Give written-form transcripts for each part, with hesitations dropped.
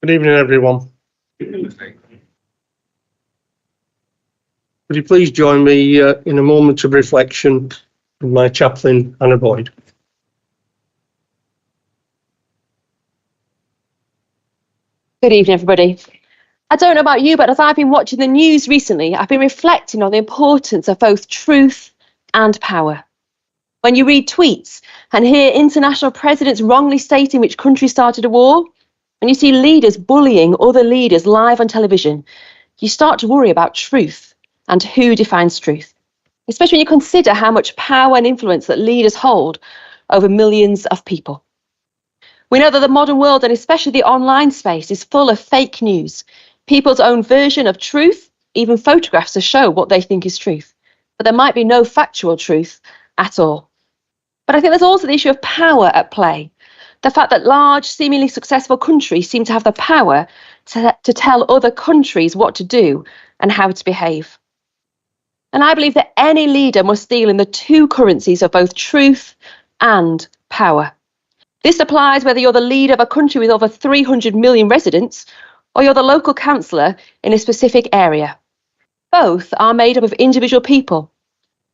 Good evening, everyone. Would you please join me in a moment of reflection with my chaplain, Anna Boyd? Good evening, everybody. I don't know about you, but as I've been watching the news recently, I've been reflecting on the importance of both truth and power. When you read tweets and hear international presidents wrongly stating which country started a war, and you see leaders bullying other leaders live on television, you start to worry about truth and who defines truth, especially when you consider how much power and influence that leaders hold over millions of people. We know that the modern world, and especially the online space, is full of fake news, people's own version of truth, even photographs to show what they think is truth. But there might be no factual truth at all. But I think there's also the issue of power at play. The fact that large, seemingly successful countries seem to have the power to tell other countries what to do and how to behave. And I believe that any leader must deal in the two currencies of both truth and power. This applies whether you're the leader of a country with over 300 million residents or you're the local councillor in a specific area. Both are made up of individual people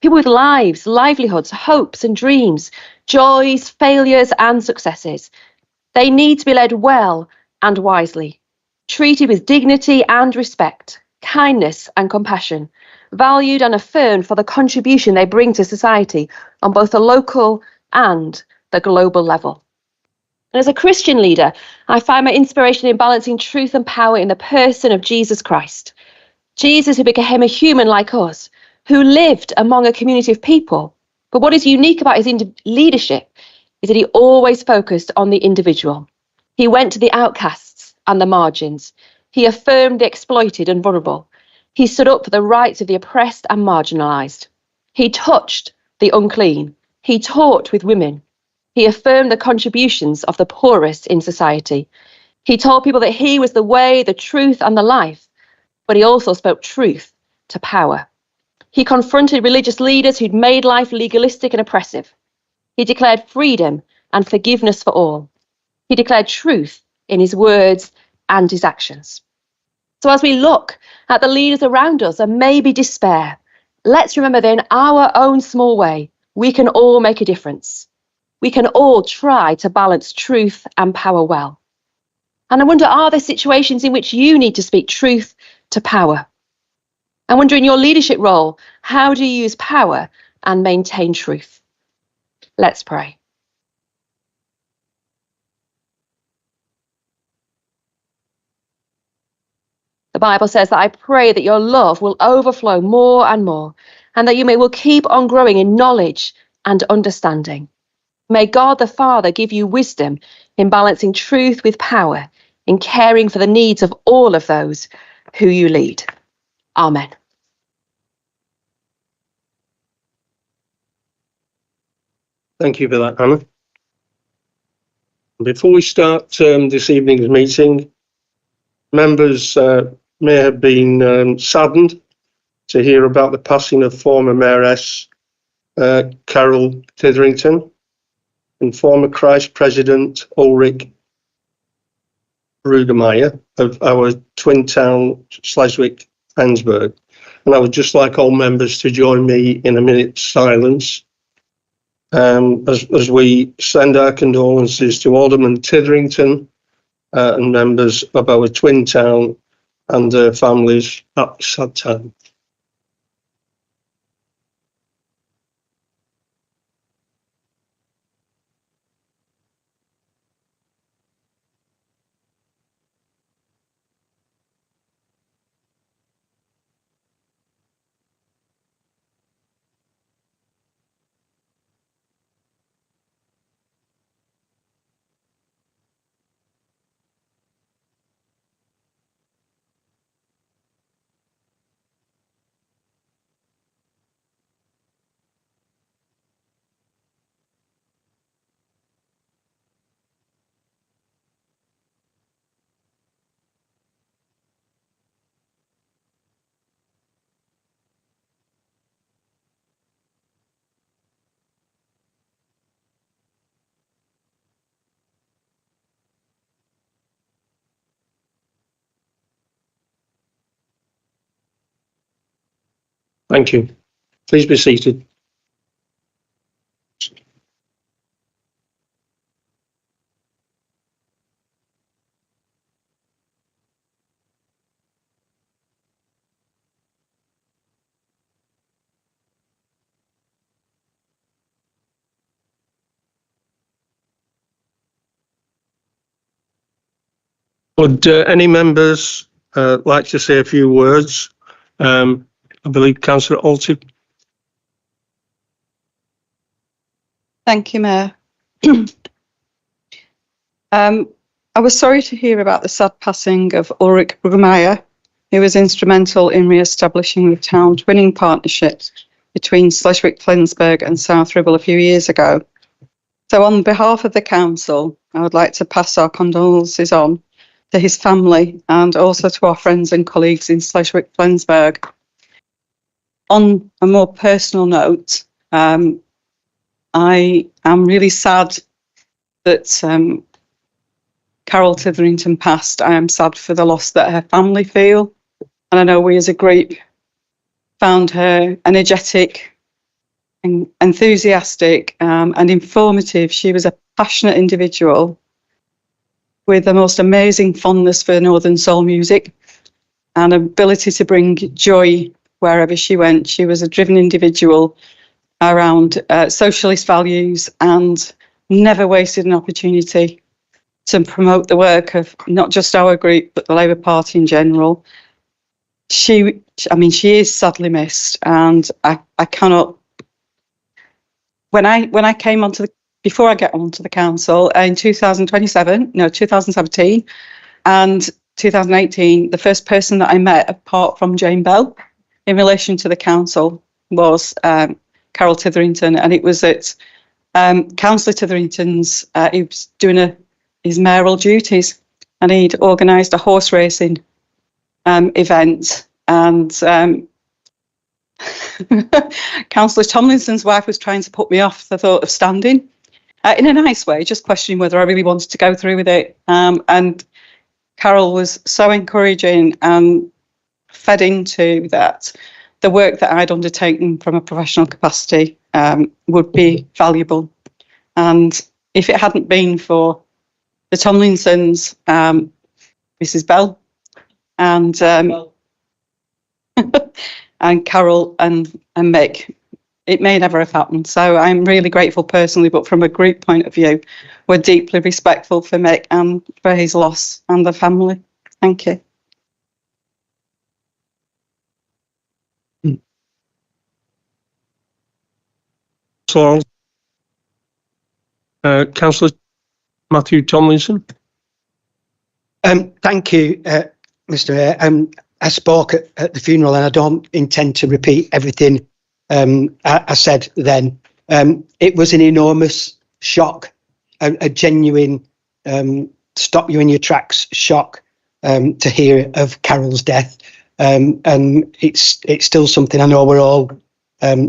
with lives, livelihoods, hopes and dreams, joys, failures and successes. They need to be led well and wisely, treated with dignity and respect, kindness and compassion, valued and affirmed for the contribution they bring to society on both the local and the global level. And as a Christian leader, I find my inspiration in balancing truth and power in the person of Jesus Christ. Jesus, who became a human like us, who lived among a community of people. But what is unique about his leadership is that he always focused on the individual. He went to the outcasts and the margins. He affirmed the exploited and vulnerable. He stood up for the rights of the oppressed and marginalised. He touched the unclean. He taught with women. He affirmed the contributions of the poorest in society. He told people that he was the way, the truth, and the life, but he also spoke truth to power. He confronted religious leaders who'd made life legalistic and oppressive. He declared freedom and forgiveness for all. He declared truth in his words and his actions. So as we look at the leaders around us and maybe despair, let's remember that in our own small way, we can all make a difference. We can all try to balance truth and power well. And I wonder, are there situations in which you need to speak truth to power? I wonder, in your leadership role, how do you use power and maintain truth? Let's pray. The Bible says that I pray that your love will overflow more and more, and that you will keep on growing in knowledge and understanding. May God the Father give you wisdom in balancing truth with power, in caring for the needs of all of those who you lead. Amen. Thank you for that, Anna. Before we start this evening's meeting, members may have been saddened to hear about the passing of former Mayoress Carol Titherington and former Christ President Ulrich Rugemeyer of our twin town, Schleswig-Ansburg. And I would just like all members to join me in a minute's silence as we send our condolences to Alderman Titherington and members of our twin town and their families at this sad time. Thank you. Please be seated. Would any members like to say a few words? I believe Councillor Alty. Thank you, Mayor. I was sorry to hear about the sad passing of Ulrich Brugmeier, who was instrumental in re-establishing the town twinning partnership between Schleswig-Flensburg and South Ribble a few years ago. So on behalf of the council, I would like to pass our condolences on to his family and also to our friends and colleagues in Schleswig-Flensburg. On a more personal note, I am really sad that Carol Titherington passed. I am sad for the loss that her family feel. And I know we as a group found her energetic and enthusiastic and informative. She was a passionate individual with the most amazing fondness for Northern soul music and ability to bring joy wherever she went. She was a driven individual around socialist values and never wasted an opportunity to promote the work of not just our group, but the Labour Party in general. She is sadly missed, and I cannot. When I came before I get onto the council in 2017 and 2018, the first person that I met, apart from Jane Bell, in relation to the council was Carol Titherington, and it was at Councillor Titherington's. He was doing his mayoral duties, and he'd organised a horse racing event, and Councillor Tomlinson's wife was trying to put me off the thought of standing in a nice way, just questioning whether I really wanted to go through with it. And Carol was so encouraging and fed into that the work that I'd undertaken from a professional capacity would be valuable. And if it hadn't been for the Tomlinsons, Mrs. Bell, and and Carol and Mick, it may never have happened. So I'm really grateful personally, but from a group point of view, we're deeply respectful for Mick and for his loss and the family. Thank you. Councillor Matthew Tomlinson. Thank you, Mr. Mayor. I spoke at the funeral, and I don't intend to repeat everything I said then. It was an enormous shock, a genuine stop you in your tracks shock to hear of Carol's death. And it's still something I know we're all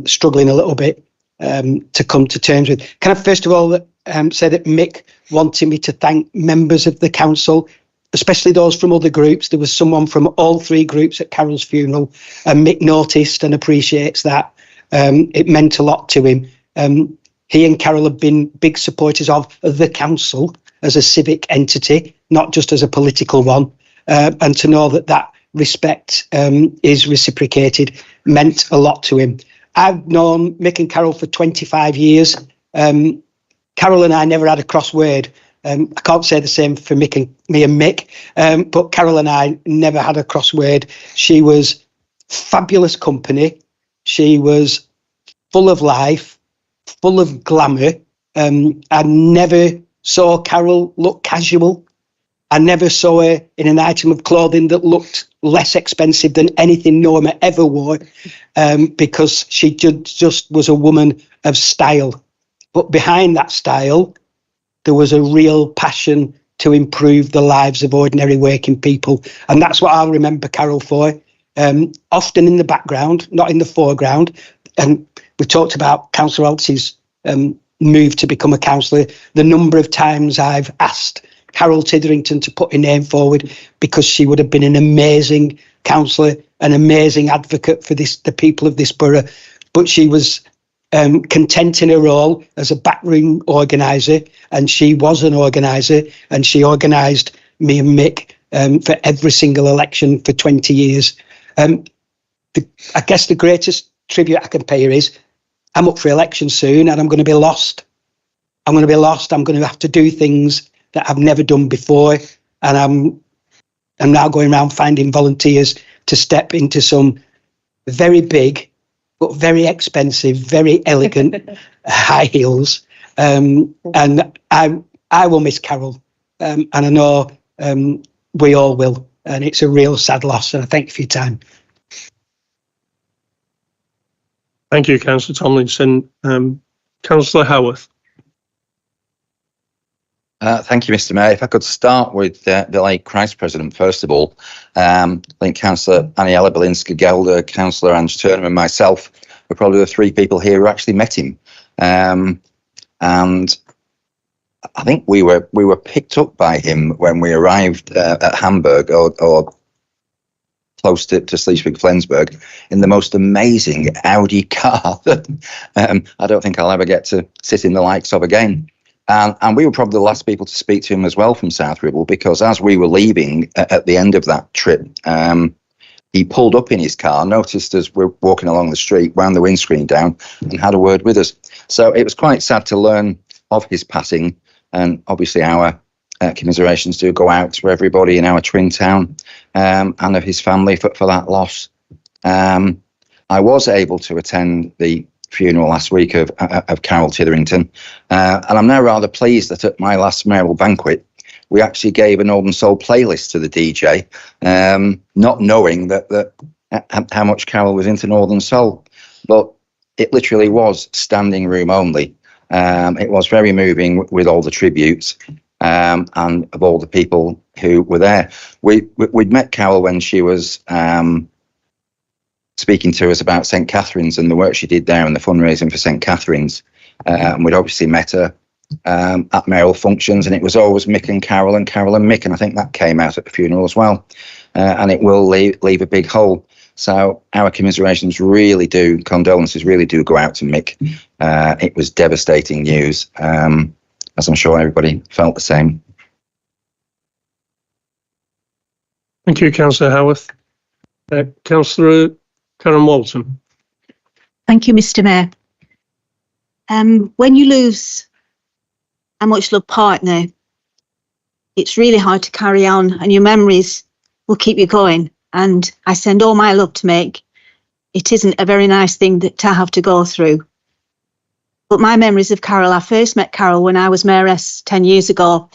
struggling a little bit to come to terms with. Can I first of all say that Mick wanted me to thank members of the council, especially those from other groups. There was someone from all three groups at Carol's funeral, and Mick noticed and appreciates that. It meant a lot to him. He and Carol have been big supporters of the council as a civic entity, not just as a political one. And to know that respect is reciprocated meant a lot to him. I've known Mick and Carol for 25 years. Carol and I never had a crossword. I can't say the same for me and Mick, but Carol and I never had a crossword. She was fabulous company. She was full of life, full of glamour. I never saw Carol look casual. I never saw her in an item of clothing that looked less expensive than anything Norma ever wore, because she just was a woman of style. But behind that style, there was a real passion to improve the lives of ordinary working people. And that's what I'll remember Carol for. Often in the background, not in the foreground. And we talked about Councillor Alty's move to become a councillor. The number of times I've asked Carol Titherington to put her name forward, because she would have been an amazing councillor, an amazing advocate for the people of this borough. But she was content in her role as a backroom organiser, and she was an organiser, and she organised me and Mick for every single election for 20 years. I guess the greatest tribute I can pay her is, I'm up for election soon and I'm going to be lost. I'm going to have to do things that I've never done before. And I'm now going around finding volunteers to step into some very big, but very expensive, very elegant high heels. And I will miss Carol. And I know we all will. And it's a real sad loss. And I thank you for your time. Thank you, Councillor Tomlinson. Councillor Howarth. Thank you, Mr. Mayor. If I could start with the late Christ President, first of all, I think Councillor Aniela Belinska-Gelder, Councillor Ange Turnham and myself were probably the three people here who actually met him. And I think we were picked up by him when we arrived at Hamburg or close to Schleswig-Flensburg in the most amazing Audi car that I don't think I'll ever get to sit in the likes of again. And we were probably the last people to speak to him as well from South Ribble, because as we were leaving at the end of that trip, he pulled up in his car, noticed us we're walking along the street, wound the windscreen down and had a word with us. So it was quite sad to learn of his passing, and obviously our commiserations do go out to everybody in our twin town and of his family for that loss. I was able to attend the funeral last week of Carol Titherington, and I'm now rather pleased that at my last mayoral banquet we actually gave an Northern Soul playlist to the DJ, not knowing that how much Carol was into Northern Soul, but it literally was standing room only. It was very moving with all the tributes and of all the people who were there. We'd met Carol when she was speaking to us about St. Catherine's and the work she did there and the fundraising for St. Catherine's. And we'd obviously met her at mayoral functions, and it was always Mick and Carol and Carol and Mick, and I think that came out at the funeral as well. And it will leave a big hole. So our commiserations really do, condolences really do go out to Mick. It was devastating news, as I'm sure everybody felt the same. Thank you, Councillor Howarth. Councillor Karen Walton. Thank you, Mr. Mayor. When you lose a much loved partner, it's really hard to carry on, and your memories will keep you going. And I send all my love to Mick. It isn't a very nice thing to have to go through. But my memories of Carol, I first met Carol when I was mayoress 10 years ago.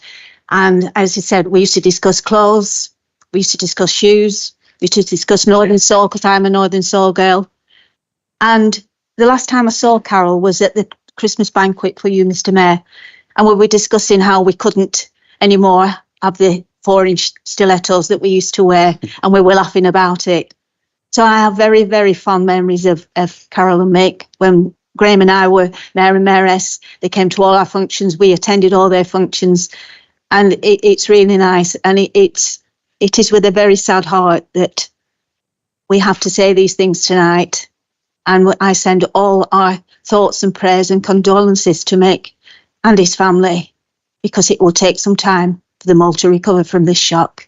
And as I said, we used to discuss clothes, we used to discuss shoes, we used to discuss Northern Soul, because I'm a Northern Soul girl. And the last time I saw Carol was at the Christmas banquet for you, Mr. Mayor. And we were discussing how we couldn't anymore have the 4-inch stilettos that we used to wear, and we were laughing about it. So I have very, very fond memories of Carol and Mick. When Graham and I were mayor and mayoress, they came to all our functions, we attended all their functions, and it's really nice. And it is with a very sad heart that we have to say these things tonight. And I send all our thoughts and prayers and condolences to Mick and his family, because it will take some time for them all to recover from this shock.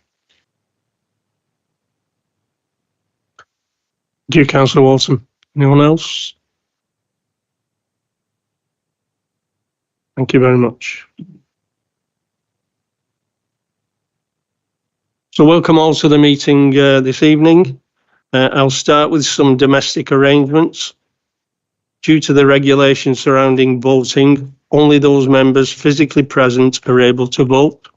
Thank you, Councillor Walton. Anyone else? Thank you very much. So welcome all to the meeting this evening. I'll start with some domestic arrangements. Due to the regulations surrounding voting, only those members physically present are able to vote.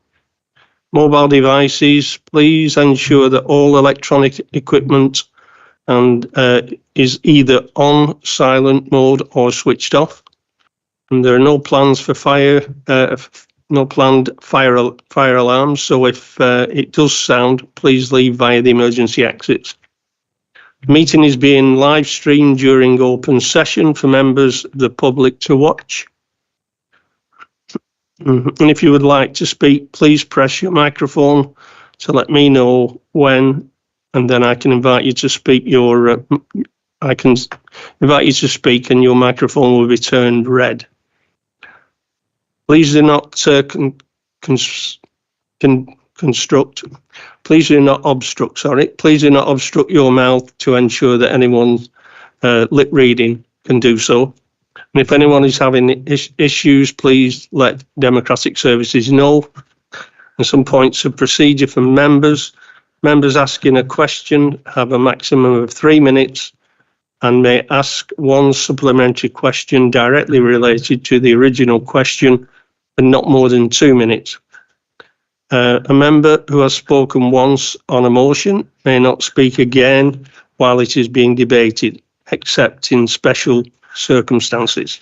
Mobile devices, please ensure that all electronic equipment is either on silent mode or switched off. And there are no plans for no planned fire alarms. So if it does sound, please leave via the emergency exits. The meeting is being live streamed during open session for members of the public to watch. And if you would like to speak, please press your microphone to let me know when, and then I can invite you to speak. I can invite you to speak, and your microphone will be turned red. Please do not Please do not obstruct. Sorry, please do not obstruct your mouth to ensure that anyone's lip reading can do so. And if anyone is having issues, please let Democratic Services know. And some points of procedure for members. Members asking a question have a maximum of 3 minutes and may ask one supplementary question directly related to the original question, but not more than 2 minutes. A member who has spoken once on a motion may not speak again while it is being debated, except in special circumstances.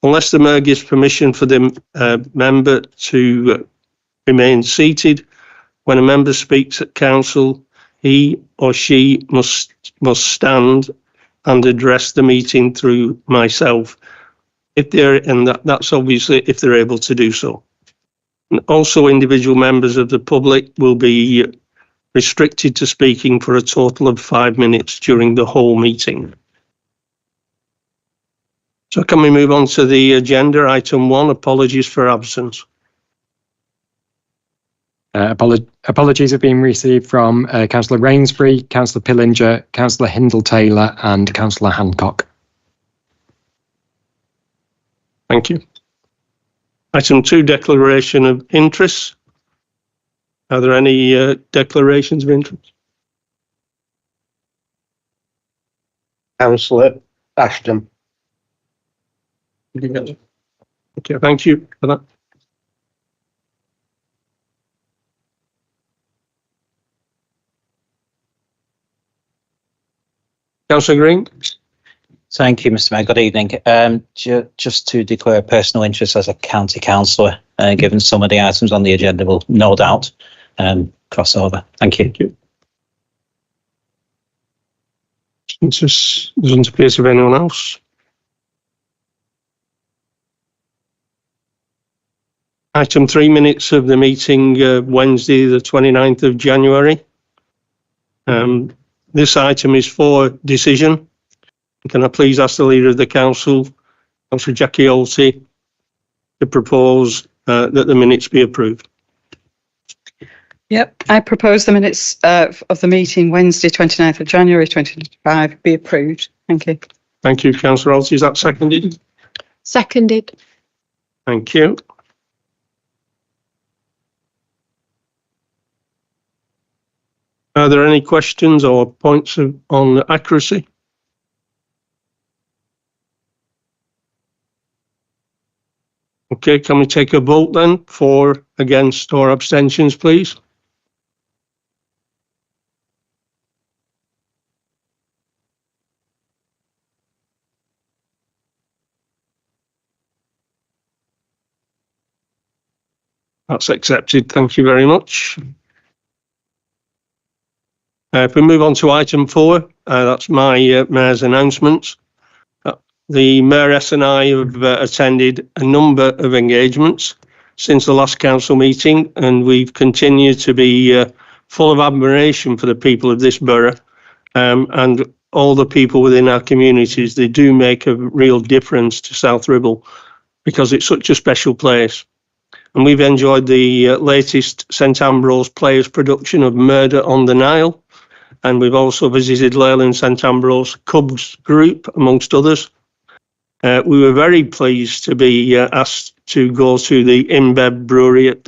Unless the Mayor gives permission for the member to remain seated, when a member speaks at council, he or she must stand and address the meeting through myself. That's obviously if they're able to do so. And also, individual members of the public will be restricted to speaking for a total of 5 minutes during the whole meeting. So can we move on to the agenda? Item 1, apologies for absence. Apologies have been received from Councillor Rainsbury, Councillor Pillinger, Councillor Hindle-Taylor and Councillor Hancock. Thank you. Item 2, declaration of interest. Are there any declarations of interest? Councillor Ashton. Okay, thank you for that. Councillor Green. Thank you, Mr. Mayor. Good evening. Just to declare a personal interest as a county councillor, given some of the items on the agenda will no doubt cross over. Thank you. Thank you. It just doesn't appear to be anyone else. Item 3, minutes of the meeting Wednesday, the 29th of January. This item is for decision. Can I please ask the Leader of the Council, Councillor Jackie Olty, to propose that the minutes be approved? Yep, I propose the minutes of the meeting Wednesday, 29th of January 2025 be approved. Thank you. Thank you, Councillor Olty. Is that seconded? Seconded. Thank you. Are there any questions or points on accuracy? Okay, can we take a vote then for, against or abstentions, please? That's accepted. Thank you very much. If we move on to item 4, that's my Mayor's announcements. The Mayoress and I have attended a number of engagements since the last council meeting, and we've continued to be full of admiration for the people of this borough and all the people within our communities. They do make a real difference to South Ribble because it's such a special place. And we've enjoyed the latest St Ambrose Players production of Murder on the Nile. And we've also visited Leyland St Ambrose Cubs Group, amongst others. We were very pleased to be asked to go to the InBev brewery at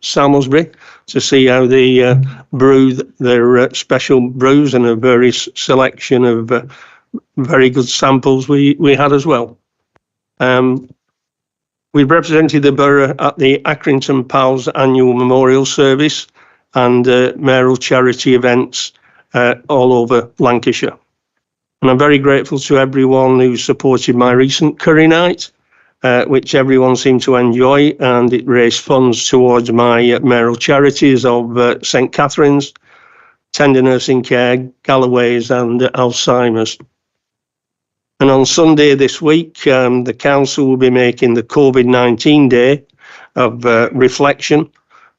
Samlesbury to see how they brew their special brews, and a various selection of very good samples we had as well. We represented the borough at the Accrington Pals annual memorial service and mayoral charity events all over Lancashire. And I'm very grateful to everyone who supported my recent curry night, which everyone seemed to enjoy, and it raised funds towards my mayoral charities of St Catherine's, Tender Nursing Care, Galloway's and Alzheimer's. And on Sunday this week, the council will be making the COVID-19 Day of reflection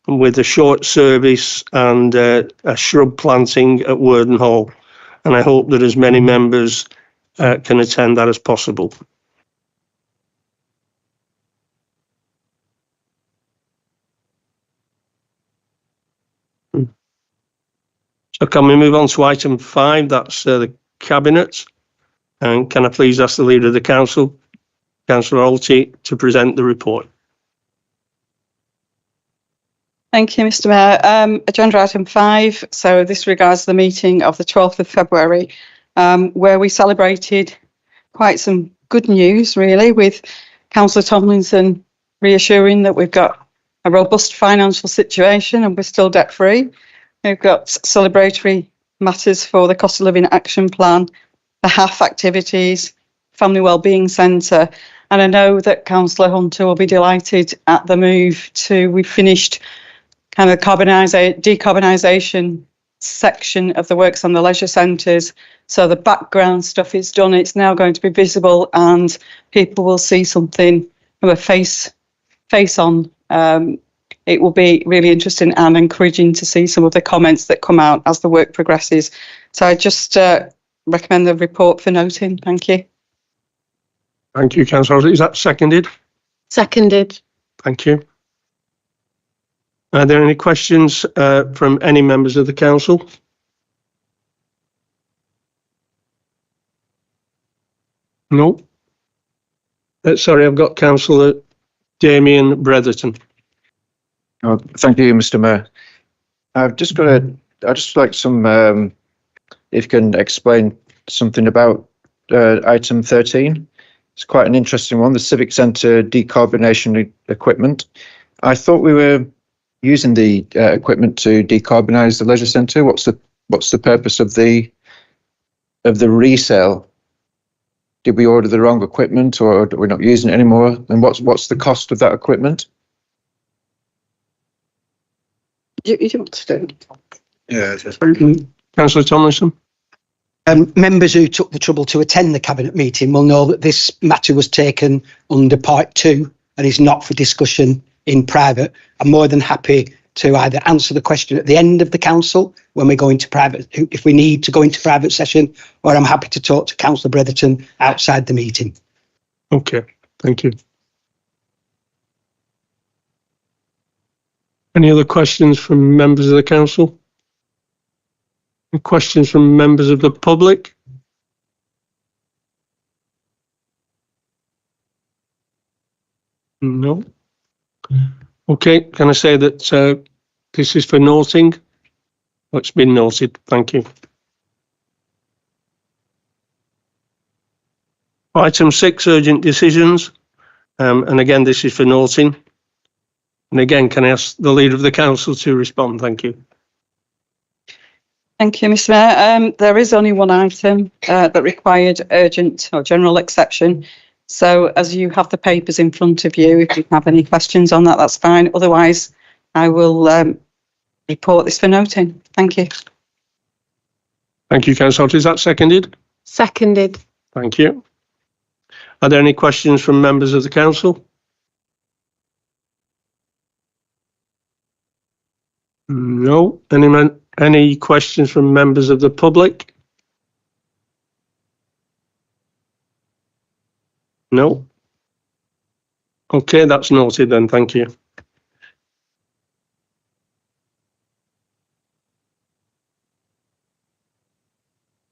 with a short service and a shrub planting at Worden Hall. And I hope that as many members can attend that as possible. So can we move on to item 5? That's the Cabinet. And can I please ask the Leader of the Council, Councillor Alty, to present the report? Thank you, Mr Mayor. Agenda item 5. So this regards the meeting of the 12th of February, where we celebrated quite some good news, really, with Councillor Tomlinson reassuring that we've got a robust financial situation and we're still debt-free. We've got celebratory matters for the Cost of Living Action Plan, the HAF activities, Family Wellbeing Centre, and I know that Councillor Hunter will be delighted at the move to, we finished kind of decarbonisation section of the works on the leisure centres. So the background stuff is done. It's now going to be visible and people will see something from a face on. It will be really interesting and encouraging to see some of the comments that come out as the work progresses. So I just recommend the report for noting. Thank you. Thank you, Councillor. Is that seconded? Seconded. Thank you. Are there any questions from any members of the council? No. Sorry, I've got Councillor Damien Bretherton. Oh, thank you, Mr. Mayor. I'd just like some, if you can explain something about item 13. It's quite an interesting one, the Civic Centre decarbonation equipment. I thought we were using the equipment to decarbonise the leisure centre. What's the purpose of the resale? Did we order the wrong equipment, or are we not using it anymore? And what's the cost of that equipment? You want to do it? Yeah, Councillor Tomlinson. Members who took the trouble to attend the Cabinet meeting will know that this matter was taken under Part 2 and is not for discussion in private. I'm more than happy to either answer the question at the end of the council when we go into private, if we need to go into private session, or I'm happy to talk to Councillor Bretherton outside the meeting. Okay, thank you. Any other questions from members of the council? Any questions from members of the public? No. Okay, can I say that this is for noting? Oh, it's been noted, thank you. Item 6, urgent decisions. And again, this is for noting. And again, can I ask the Leader of the Council to respond? Thank you. Thank you, Mr Mayor. There is only one item that required urgent or general exception. So as you have the papers in front of you, if you have any questions on that, that's fine. Otherwise, I will report this for noting. Thank you. Thank you, Councillor. Is that seconded? Seconded. Thank you. Are there any questions from members of the council? No. Any questions from members of the public? No. Okay, that's noted then. Thank you.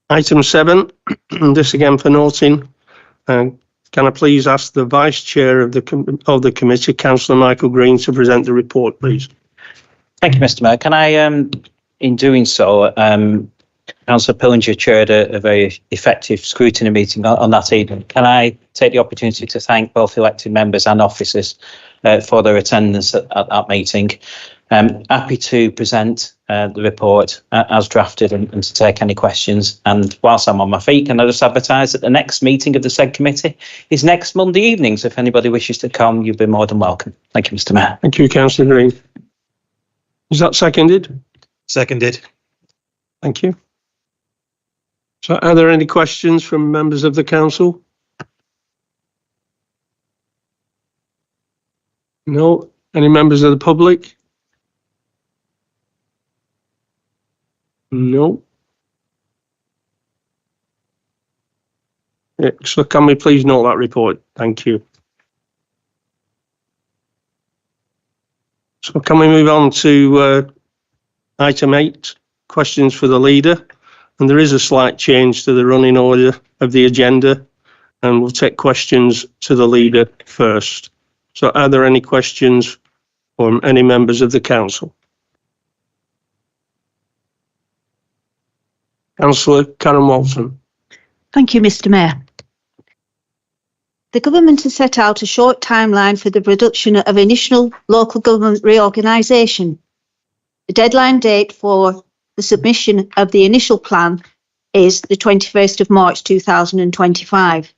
Item 7, this again for noting. Can I please ask the Vice Chair of the committee, Councillor Michael Green, to present the report, please? Thank you, Mr. Mayor. Can I, in doing so, Councillor Pillinger chaired a very effective scrutiny meeting on that evening. Can I take the opportunity to thank both elected members and officers for their attendance at that meeting? Happy to present the report as drafted and to take any questions. And whilst I'm on my feet, can I just advertise that the next meeting of the said committee is next Monday evening. So if anybody wishes to come, you'll be more than welcome. Thank you, Mr. Mayor. Thank you, Councillor Green. Is that seconded? Seconded. Thank you. So are there any questions from members of the council? No. Any members of the public? No. Yeah, so can we please note that report? Thank you. So can we move on to item 8, questions for the leader? And there is a slight change to the running order of the agenda, and we'll take questions to the leader first. So are there any questions from any members of the council? Councillor Karen Walton. Thank you, Mr. Mayor. The government has set out a short timeline for the production of initial local government reorganisation. The deadline date for the submission of the initial plan is the 21st of March 2025.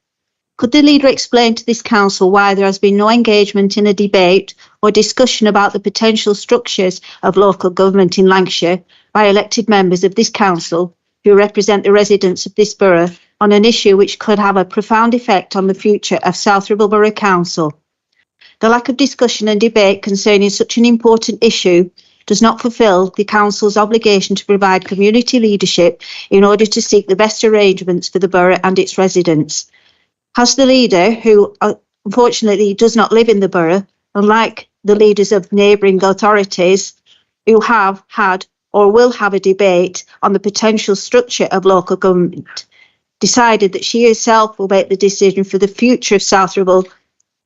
Could the leader explain to this council why there has been no engagement in a debate or discussion about the potential structures of local government in Lancashire by elected members of this council who represent the residents of this borough on an issue which could have a profound effect on the future of South Ribble Borough Council? The lack of discussion and debate concerning such an important issue does not fulfil the council's obligation to provide community leadership in order to seek the best arrangements for the borough and its residents. Has the leader, who unfortunately does not live in the borough, unlike the leaders of neighbouring authorities who have had or will have a debate on the potential structure of local government, decided that she herself will make the decision for the future of South Ribble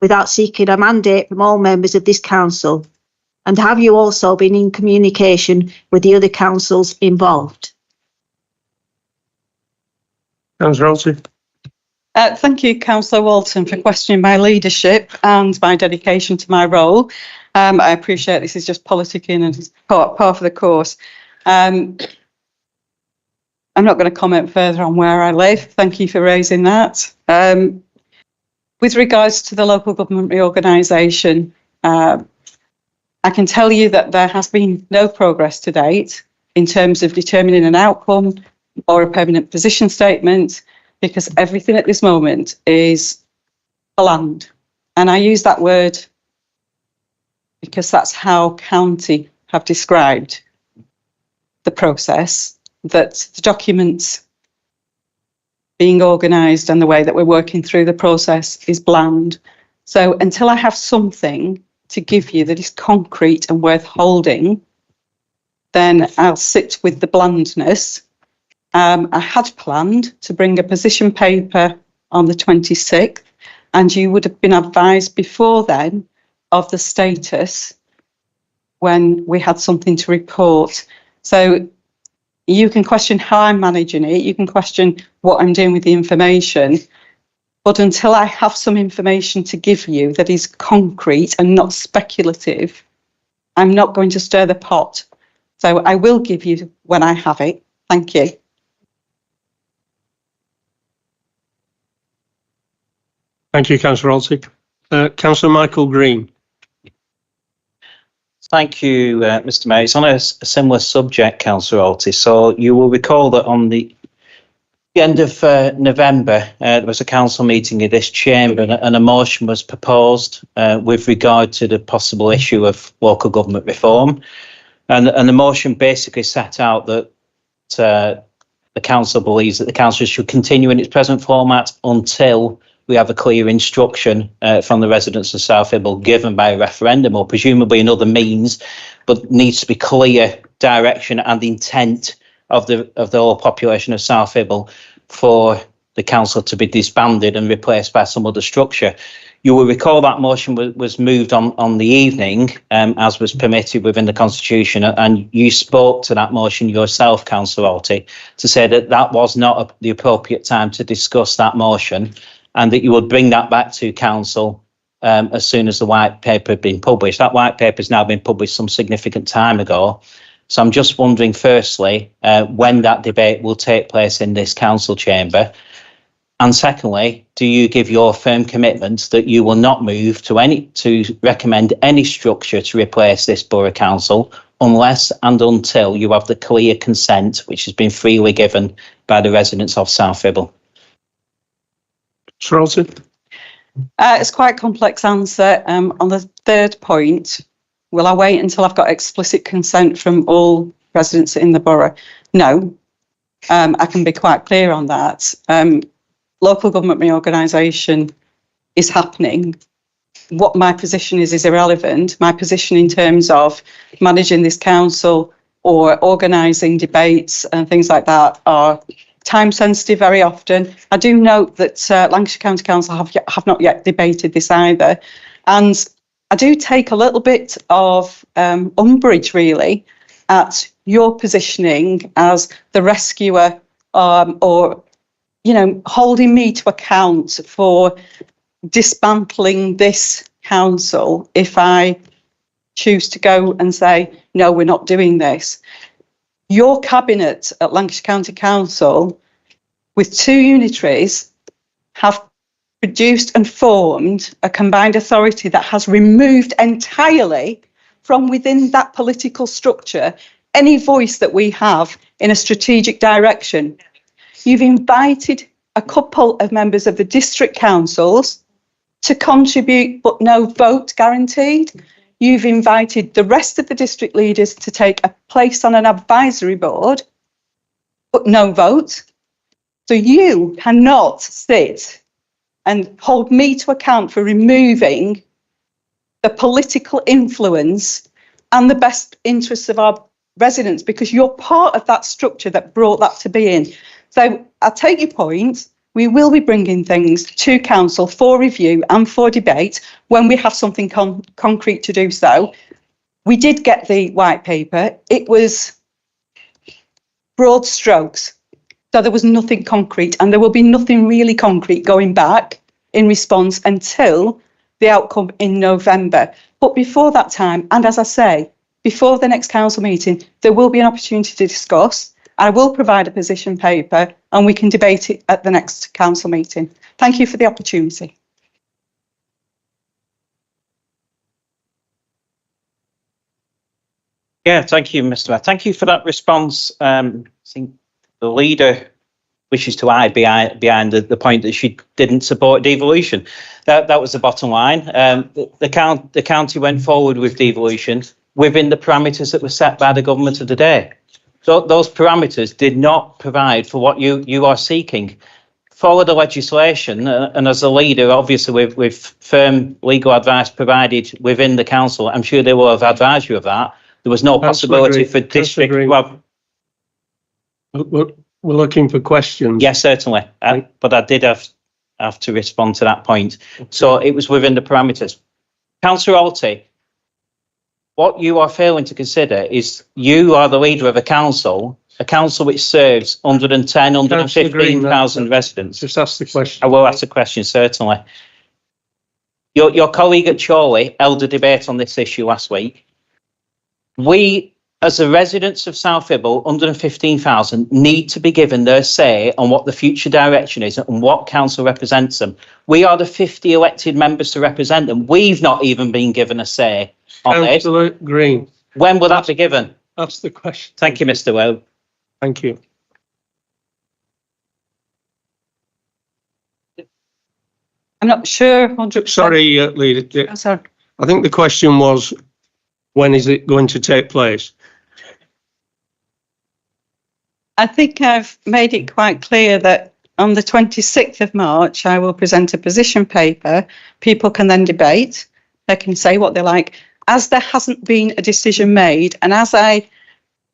without seeking a mandate from all members of this council? And have you also been in communication with the other councils involved? Councillor Alty. Thank you, Councillor Walton, for questioning my leadership and my dedication to my role. I appreciate this is just politicking and it's part of the course. I'm not going to comment further on where I live. Thank you for raising that. With regards to the local government reorganisation, I can tell you that there has been no progress to date in terms of determining an outcome or a permanent position statement, because everything at this moment is bland. And I use that word because that's how county have described the process, that the documents being organised and the way that we're working through the process is bland. So until I have something to give you that is concrete and worth holding, then I'll sit with the blandness. I had planned to bring a position paper on the 26th, and you would have been advised before then of the status when we had something to report. So you can question how I'm managing it, you can question what I'm doing with the information, but until I have some information to give you that is concrete and not speculative, I'm not going to stir the pot. So I will give you when I have it. Thank you. Thank you, Councillor Alty. Councillor Michael Green. Thank you, Mr. Mayor. It's on a similar subject, Councillor Alty. So you will recall that on the end of November, there was a council meeting in this chamber and a motion was proposed with regard to the possible issue of local government reform. And the motion basically set out that the council believes that the council should continue in its present format until we have a clear instruction from the residents of South Ribble given by a referendum or presumably another means, but needs to be clear direction and intent of the whole population of South Ribble for the council to be disbanded and replaced by some other structure. You will recall that motion was moved on the evening, as was permitted within the Constitution, and you spoke to that motion yourself, Councillor Alty, to say that that was not the appropriate time to discuss that motion, and that you would bring that back to council as soon as the white paper had been published. That white paper has now been published some significant time ago. So I'm just wondering, firstly, when that debate will take place in this council chamber. And secondly, do you give your firm commitment that you will not move to recommend any structure to replace this borough council unless and until you have the clear consent which has been freely given by the residents of South Ribble? Alty. It's quite a complex answer. On the third point, Will I wait until I've got explicit consent from all residents in the borough? No. I can be quite clear on that. Local government reorganisation is happening. What my position is irrelevant. My position in terms of managing this council or organising debates and things like that are time sensitive very often. I do note that Lancashire County Council have not yet debated this either. And I do take a little bit of umbrage really at your positioning as the rescuer or, you know, holding me to account for dismantling this council if I choose to go and say, no, we're not doing this. Your cabinet at Lancashire County Council with 2 unitaries have produced and formed a combined authority that has removed entirely from within that political structure any voice that we have in a strategic direction. You've invited a couple of members of the district councils to contribute, but no vote guaranteed. You've invited the rest of the district leaders to take a place on an advisory board, but no vote. So you cannot sit and hold me to account for removing the political influence and the best interests of our residents, because you're part of that structure that brought that to being. So I take your point. We will be bringing things to council for review and for debate when we have something concrete to do so. We did get the white paper. It was broad strokes. So there was nothing concrete, and there will be nothing really concrete going back in response until the outcome in November. But before that time, and as I say, before the next council meeting, there will be an opportunity to discuss. I will provide a position paper and we can debate it at the next council meeting. Thank you for the opportunity. Yeah, thank you, Mr. Mayor. Thank you for that response. I think the leader wishes to hide behind the point that she didn't support devolution. That was the bottom line. The county went forward with devolution within the parameters that were set by the government of the day. So those parameters did not provide for what you are seeking. Follow the legislation, and as a leader, obviously with firm legal advice provided within the council, I'm sure they will have advised you of that. There was no possibility for district. Well, we're looking for questions. Yes, certainly, but I did have to respond to that point. So it was within the parameters. Councillor Alty, what you are failing to consider is you are the leader of a council which serves 110, 115,000 residents. Just ask the question. I will ask the question, certainly. Your colleague at Chorley held a debate on this issue last week. We, as the residents of South Hibble, 115,000, need to be given their say on what the future direction is and what council represents them. We are the 50 elected members to represent them. We've not even been given a say on this. Councillor Green. When will that be given? That's the question. Thank you, Mr. Webb. Thank you. I'm not sure 100%. Sorry, Leader. Oh, sorry. I think the question was, when is it going to take place? I think I've made it quite clear that on the 26th of March, I will present a position paper. People can then debate. They can say what they like. As there hasn't been a decision made, and as I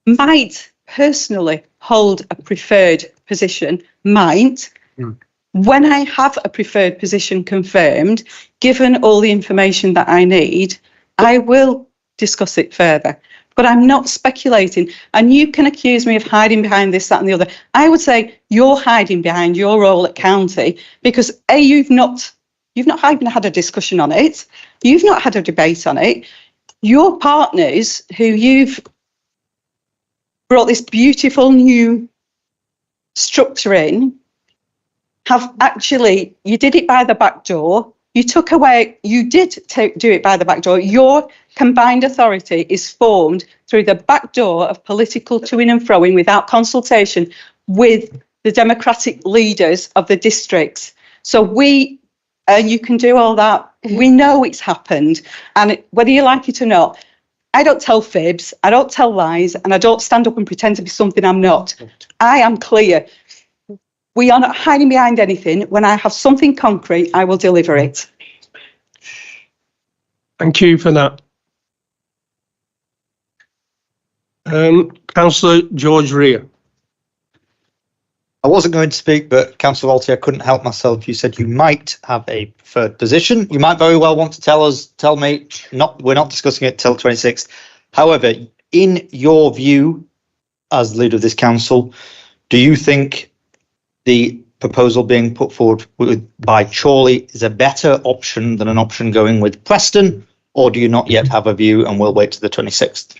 might personally hold a preferred position, when I have a preferred position confirmed, given all the information that I need, I will discuss it further. But I'm not speculating. And you can accuse me of hiding behind this, that and the other. I would say you're hiding behind your role at county because A, you've not even had a discussion on it. You've not had a debate on it. Your partners who you've brought this beautiful new structure in have actually, you did it by the back door. You took away, you did do it by the back door. Your combined authority is formed through the back door of political to-in and fro-in without consultation with the democratic leaders of the districts. So you can do all that. We know it's happened. And whether you like it or not, I don't tell fibs, I don't tell lies, and I don't stand up and pretend to be something I'm not. I am clear. We are not hiding behind anything. When I have something concrete, I will deliver it. Thank you for that. Councillor George Rea. I wasn't going to speak, but Councillor Walty, I couldn't help myself. You said you might have a preferred position. You might very well want to tell me, we're not discussing it till 26th. However, in your view, as the leader of this council, do you think the proposal being put forward by Chorley is a better option than an option going with Preston, or do you not yet have a view and we'll wait to the 26th?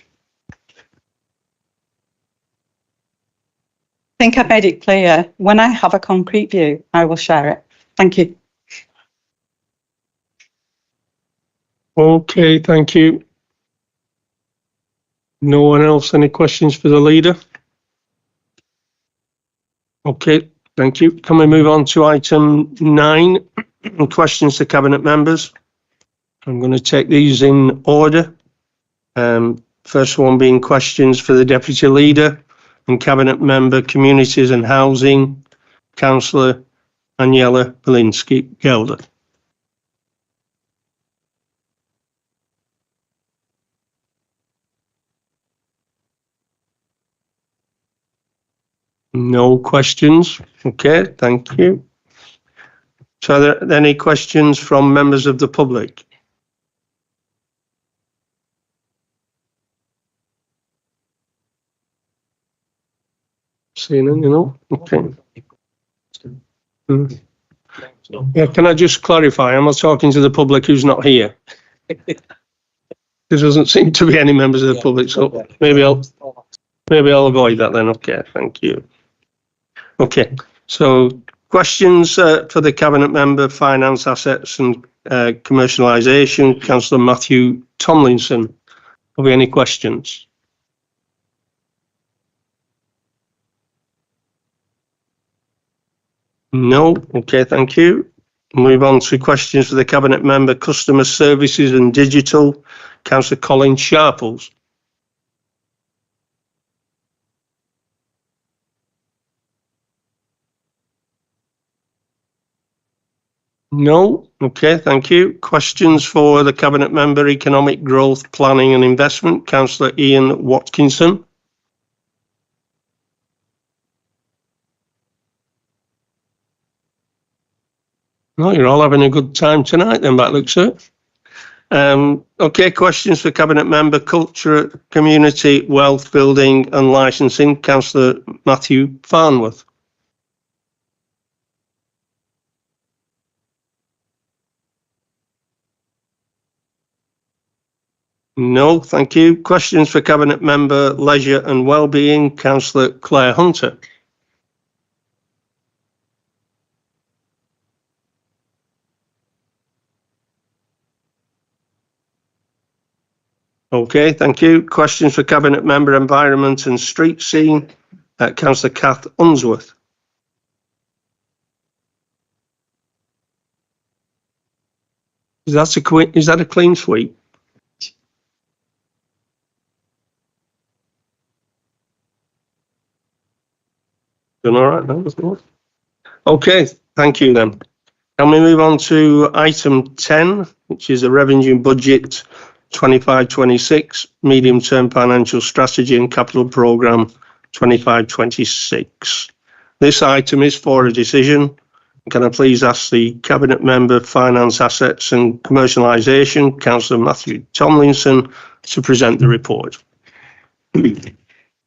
I think I've made it clear. When I have a concrete view, I will share it. Thank you. Okay, thank you. No one else? Any questions for the leader? Okay, thank you. Can we move on to item 9, questions to Cabinet members? I'm going to take these in order. First one being questions for the Deputy Leader and Cabinet Member Communities and Housing, Councillor Aniela Belinsky-Gelder. No questions. Okay, thank you. So are there any questions from members of the public? Seeing any, no? Okay. Yeah, can I just clarify? Am I talking to the public who's not here? There doesn't seem to be any members of the public, so maybe I'll avoid that then. Okay, thank you. Okay, so questions for the Cabinet Member, Finance, Assets and Commercialisation, Councillor Matthew Tomlinson. Have we any questions? No. Okay, thank you. Move on to questions for the Cabinet Member, Customer Services and Digital, Councillor Colin Sharples. No. Okay, thank you. Questions for the Cabinet Member, Economic Growth, Planning and Investment, Councillor Ian Watkinson. No, you're all having a good time tonight then, that looks it. Okay, questions for Cabinet Member, Culture, Community, Wealth, Building and Licensing, Councillor Matthew Farnworth. No, thank you. Questions for Cabinet Member, Leisure and Wellbeing, Councillor Claire Hunter. Okay, thank you. Questions for Cabinet Member, Environment and Street Scene, Councillor Kath Unsworth. Is that a clean sweep? Doing all right now? Okay, thank you then. Can we move on to item 10, which is a revenue budget 25-26, medium-term financial strategy and capital programme 25-26. This item is for a decision. Can I please ask the Cabinet Member, Finance, Assets and Commercialisation, Councillor Matthew Tomlinson, to present the report.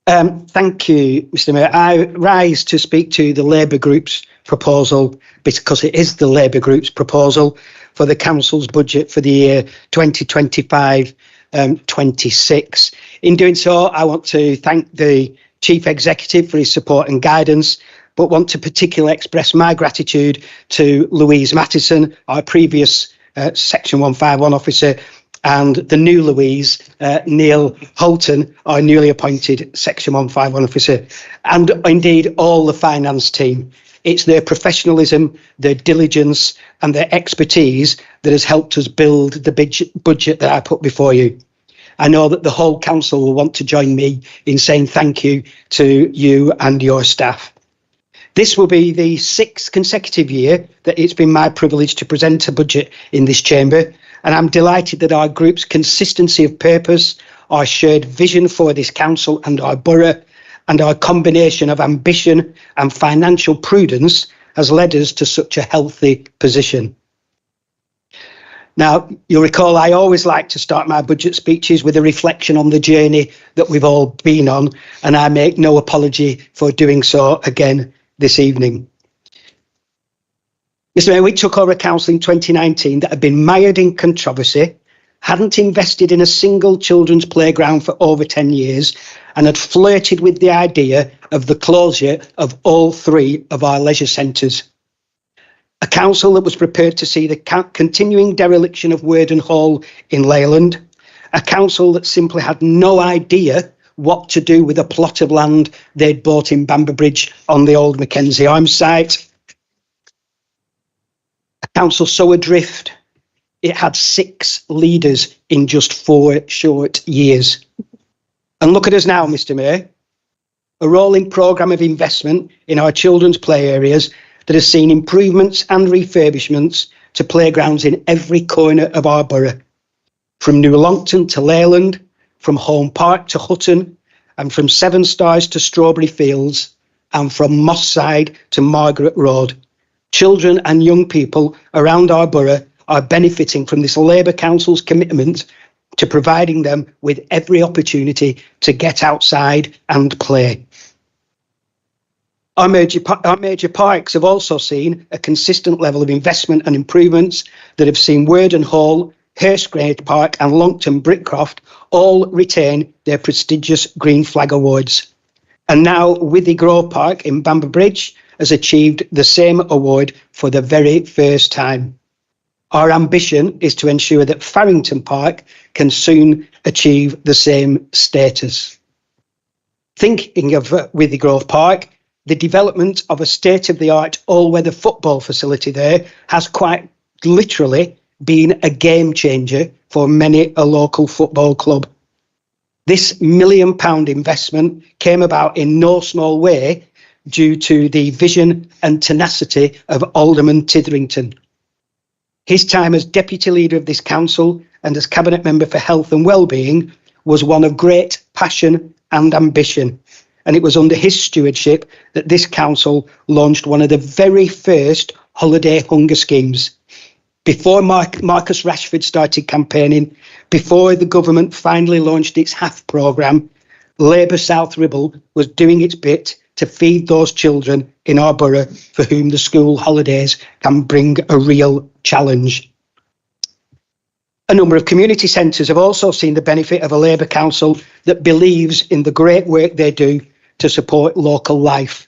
Thank you, Mr. Mayor. I rise to speak to the Labour Group's proposal because it is the Labour Group's proposal for the Council's budget for the year 2025-26. In doing so, I want to thank the Chief Executive for his support and guidance, but want to particularly express my gratitude to Louise Mattison, our previous Section 151 officer, and the new Louise, Neil Holton, our newly appointed Section 151 officer, and indeed all the finance team. It's their professionalism, their diligence and their expertise that has helped us build the budget that I put before you. I know that the whole council will want to join me in saying thank you to you and your staff. This will be the 6th consecutive year that it's been my privilege to present a budget in this chamber, and I'm delighted that our group's consistency of purpose, our shared vision for this council and our borough, and our combination of ambition and financial prudence has led us to such a healthy position. Now, you'll recall I always like to start my budget speeches with a reflection on the journey that we've all been on, and I make no apology for doing so again this evening. Mr. Mayor, we took over a council in 2019 that had been mired in controversy, hadn't invested in a single children's playground for over 10 years, and had flirted with the idea of the closure of all 3 of our leisure centres. A council that was prepared to see the continuing dereliction of Worden Hall in Leyland, a council that simply had no idea what to do with a plot of land they'd bought in Bamber Bridge on the old Mackenzie Arms site. A council so adrift, it had 6 leaders in just 4 short years. And look at us now, Mr. Mayor, a rolling programme of investment in our children's play areas that has seen improvements and refurbishments to playgrounds in every corner of our borough, from New Longton to Leyland, from Home Park to Hutton, and from Seven Stars to Strawberry Fields, and from Moss Side to Margaret Road. Children and young people around our borough are benefiting from this Labour Council's commitment to providing them with every opportunity to get outside and play. Our major parks have also seen a consistent level of investment and improvements that have seen Worden Hall, Hurstgate Park and Longton Brickcroft all retain their prestigious Green Flag Awards. And now Withy Grove Park in Bamber Bridge has achieved the same award for the very first time. Our ambition is to ensure that Farrington Park can soon achieve the same status. Thinking of Withy Grove Park, the development of a state-of-the-art all-weather football facility there has quite literally been a game changer for many a local football club. This £1 million investment came about in no small way due to the vision and tenacity of Alderman Titherington. His time as deputy leader of this council and as cabinet member for health and well-being was one of great passion and ambition. And it was under his stewardship that this council launched one of the very first holiday hunger schemes. Before Marcus Rashford started campaigning, before the government finally launched its HAF programme, Labour South Ribble was doing its bit to feed those children in our borough for whom the school holidays can bring a real challenge. A number of community centres have also seen the benefit of a Labour council that believes in the great work they do to support local life.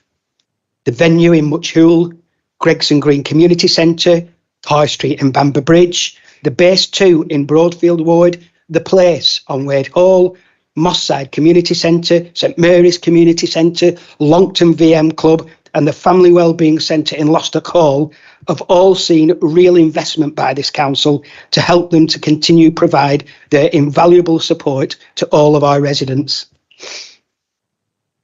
The venue in Muchhool, Gregson Green Community Centre, High Street in Bamber Bridge, the Base 2 in Broadfield Ward, the Place on Wade Hall, Moss Side Community Centre, St Mary's Community Centre, Longton VM Club and the Family Wellbeing Centre in Lostock Hall have all seen real investment by this council to help them to continue to provide their invaluable support to all of our residents.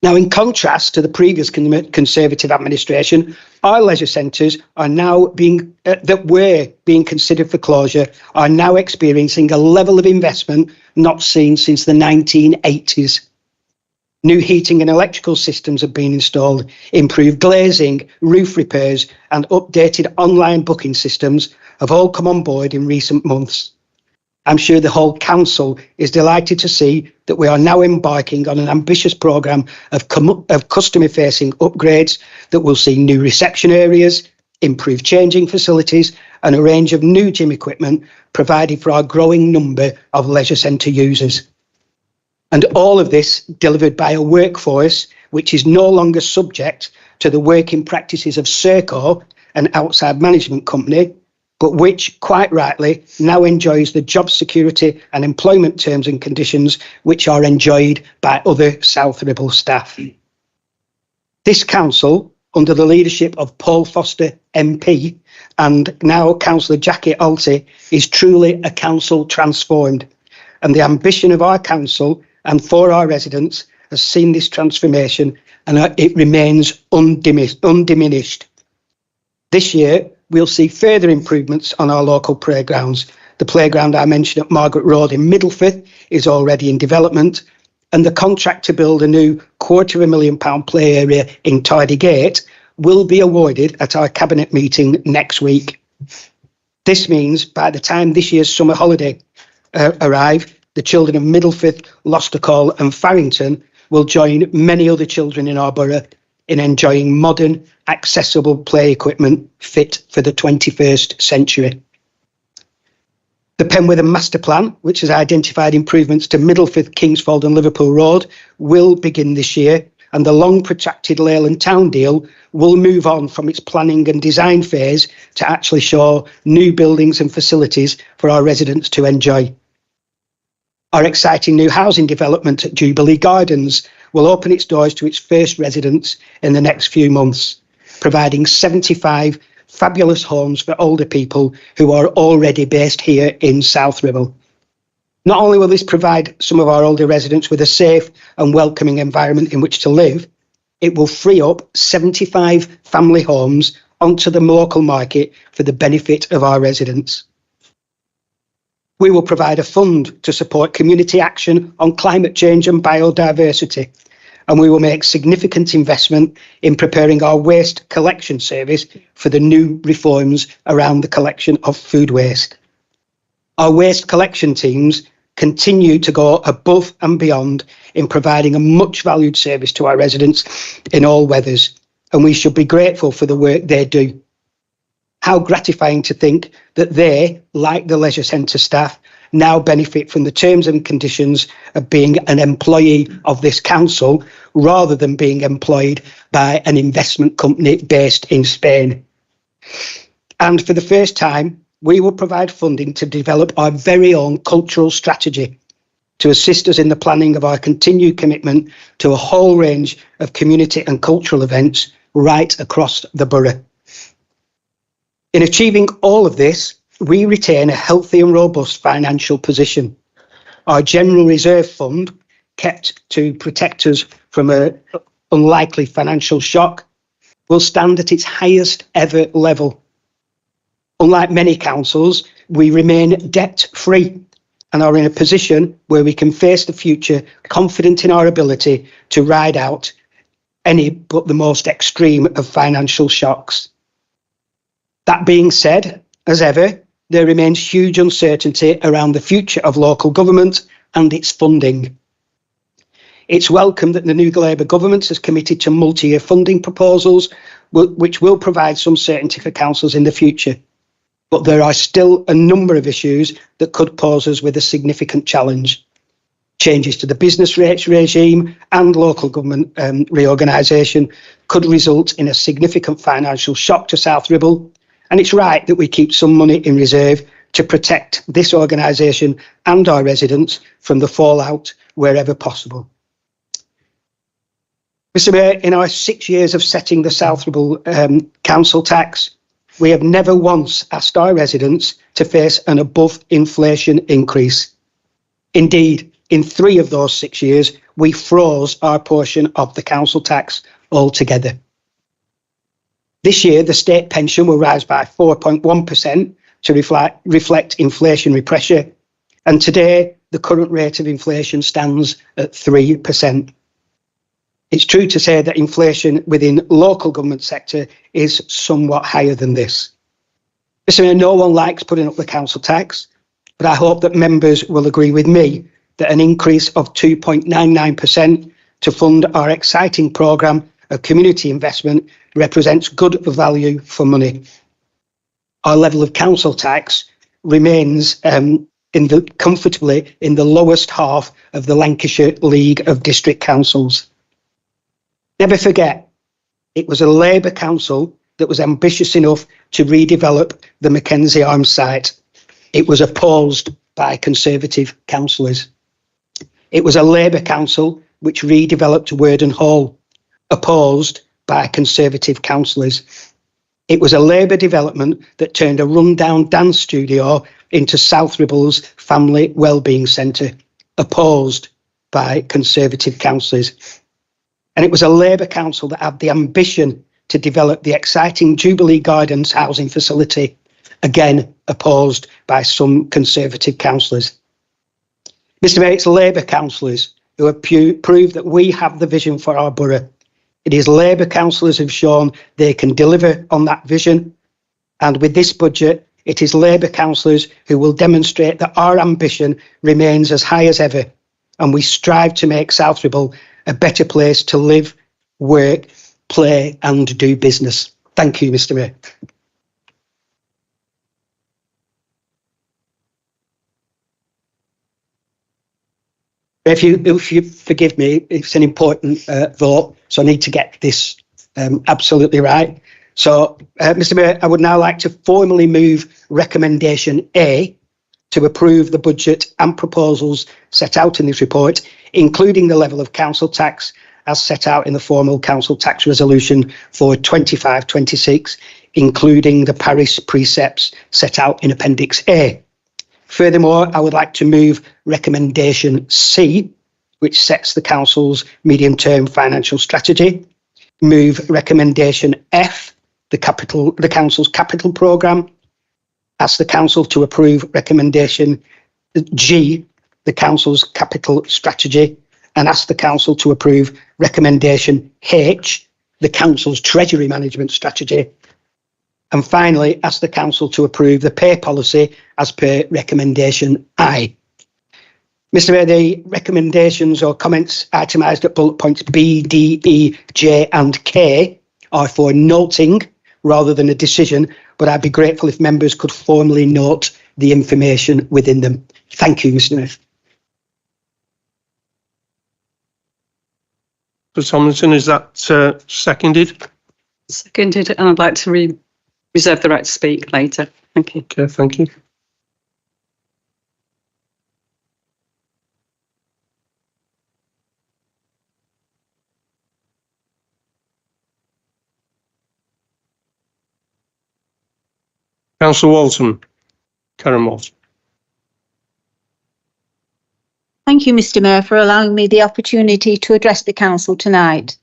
Now, in contrast to the previous Conservative administration, our leisure centres are now that were being considered for closure are now experiencing a level of investment not seen since the 1980s. New heating and electrical systems have been installed, improved glazing, roof repairs and updated online booking systems have all come on board in recent months. I'm sure the whole council is delighted to see that we are now embarking on an ambitious programme of customer-facing upgrades that will see new reception areas, improved changing facilities and a range of new gym equipment provided for our growing number of leisure centre users. And all of this delivered by a workforce which is no longer subject to the working practices of Serco, an outside management company, but which, quite rightly, now enjoys the job security and employment terms and conditions which are enjoyed by other South Ribble staff. This council, under the leadership of Paul Foster MP and now Councillor Jackie Alty, is truly a council transformed. and the ambition of our council and for our residents has seen this transformation, and it remains undiminished. This year, we'll see further improvements on our local playgrounds. The playground I mentioned at Margaret Road in Middleford is already in development, and the contract to build a new £250,000 play area in Tidygate will be awarded at our cabinet meeting next week. This means by the time this year's summer holiday arrive, the children of Middleford, Lostercall and Farrington will join many other children in our borough in enjoying modern, accessible play equipment fit for the 21st century. The Penwitham Master Plan, which has identified improvements to Middleford, Kingsfold and Liverpool Road, will begin this year, and the long protracted Leyland Town deal will move on from its planning and design phase to actually show new buildings and facilities for our residents to enjoy. Our exciting new housing development at Jubilee Gardens will open its doors to its first residents in the next few months, providing 75 fabulous homes for older people who are already based here in South Ribble. Not only will this provide some of our older residents with a safe and welcoming environment in which to live, it will free up 75 family homes onto the local market for the benefit of our residents. We will provide a fund to support community action on climate change and biodiversity, and we will make significant investment in preparing our waste collection service for the new reforms around the collection of food waste. Our waste collection teams continue to go above and beyond in providing a much valued service to our residents in all weathers, and we should be grateful for the work they do. How gratifying to think that they, like the leisure centre staff, now benefit from the terms and conditions of being an employee of this council rather than being employed by an investment company based in Spain. And for the first time, we will provide funding to develop our very own cultural strategy to assist us in the planning of our continued commitment to a whole range of community and cultural events right across the borough. In achieving all of this, we retain a healthy and robust financial position. Our General Reserve Fund, kept to protect us from an unlikely financial shock, will stand at its highest ever level. Unlike many councils, we remain debt-free and are in a position where we can face the future confident in our ability to ride out any but the most extreme of financial shocks. That being said, as ever, there remains huge uncertainty around the future of local government and its funding. It's welcome that the new Labour government has committed to multi-year funding proposals, which will provide some certainty for councils in the future. But there are still a number of issues that could pose us with a significant challenge. Changes to the business rates regime and local government reorganisation could result in a significant financial shock to South Ribble, and it's right that we keep some money in reserve to protect this organisation and our residents from the fallout wherever possible. Mr Mayor, in our 6 years of setting the South Ribble council tax, we have never once asked our residents to face an above inflation increase. Indeed, in 3 of those 6 years, we froze our portion of the council tax altogether. This year, the state pension will rise by 4.1% to reflect inflationary pressure, and today the current rate of inflation stands at 3%. It's true to say that inflation within local government sector is somewhat higher than this. Mr Mayor, no one likes putting up the council tax, but I hope that members will agree with me that an increase of 2.99% to fund our exciting programme of community investment represents good value for money. Our level of council tax remains comfortably in the lowest half of the Lancashire League of District Councils. Never forget, it was a Labour council that was ambitious enough to redevelop the Mackenzie Arms site. It was opposed by Conservative councillors. It was a Labour council which redeveloped Worden Hall, opposed by Conservative councillors. It was a Labour development that turned a rundown dance studio into South Ribble's Family Wellbeing Centre, opposed by Conservative councillors. And it was a Labour council that had the ambition to develop the exciting Jubilee Gardens housing facility, again opposed by some Conservative councillors. Mr Mayor, it's Labour councillors who have proved that we have the vision for our borough. It is Labour councillors who've shown they can deliver on that vision. And with this budget, it is Labour councillors who will demonstrate that our ambition remains as high as ever, and we strive to make South Ribble a better place to live, work, play and do business. Thank you, Mr Mayor. If you forgive me, it's an important vote, so I need to get this absolutely right. So, Mr Mayor, I would now like to formally move recommendation A to approve the budget and proposals set out in this report, including the level of council tax as set out in the formal council tax resolution for 25-26, including the Paris precepts set out in Appendix A. Furthermore, I would like to move recommendation C, which sets the council's medium-term financial strategy. Move recommendation F, the council's capital programme. Ask the council to approve recommendation G, the council's capital strategy, and ask the council to approve recommendation H, the council's treasury management strategy. And finally, ask the council to approve the pay policy as per recommendation I. Mr Mayor, the recommendations or comments itemised at bullet points B, D, E, J and K are for noting rather than a decision, but I'd be grateful if members could formally note the information within them. Thank you, Mr Mayor. Mr Tomlinson, is that seconded? Seconded, and I'd like to reserve the right to speak later. Thank you. Okay, thank you. Councillor Walton, Karen Walton. Thank you, Mr Mayor, for allowing me the opportunity to address the council tonight.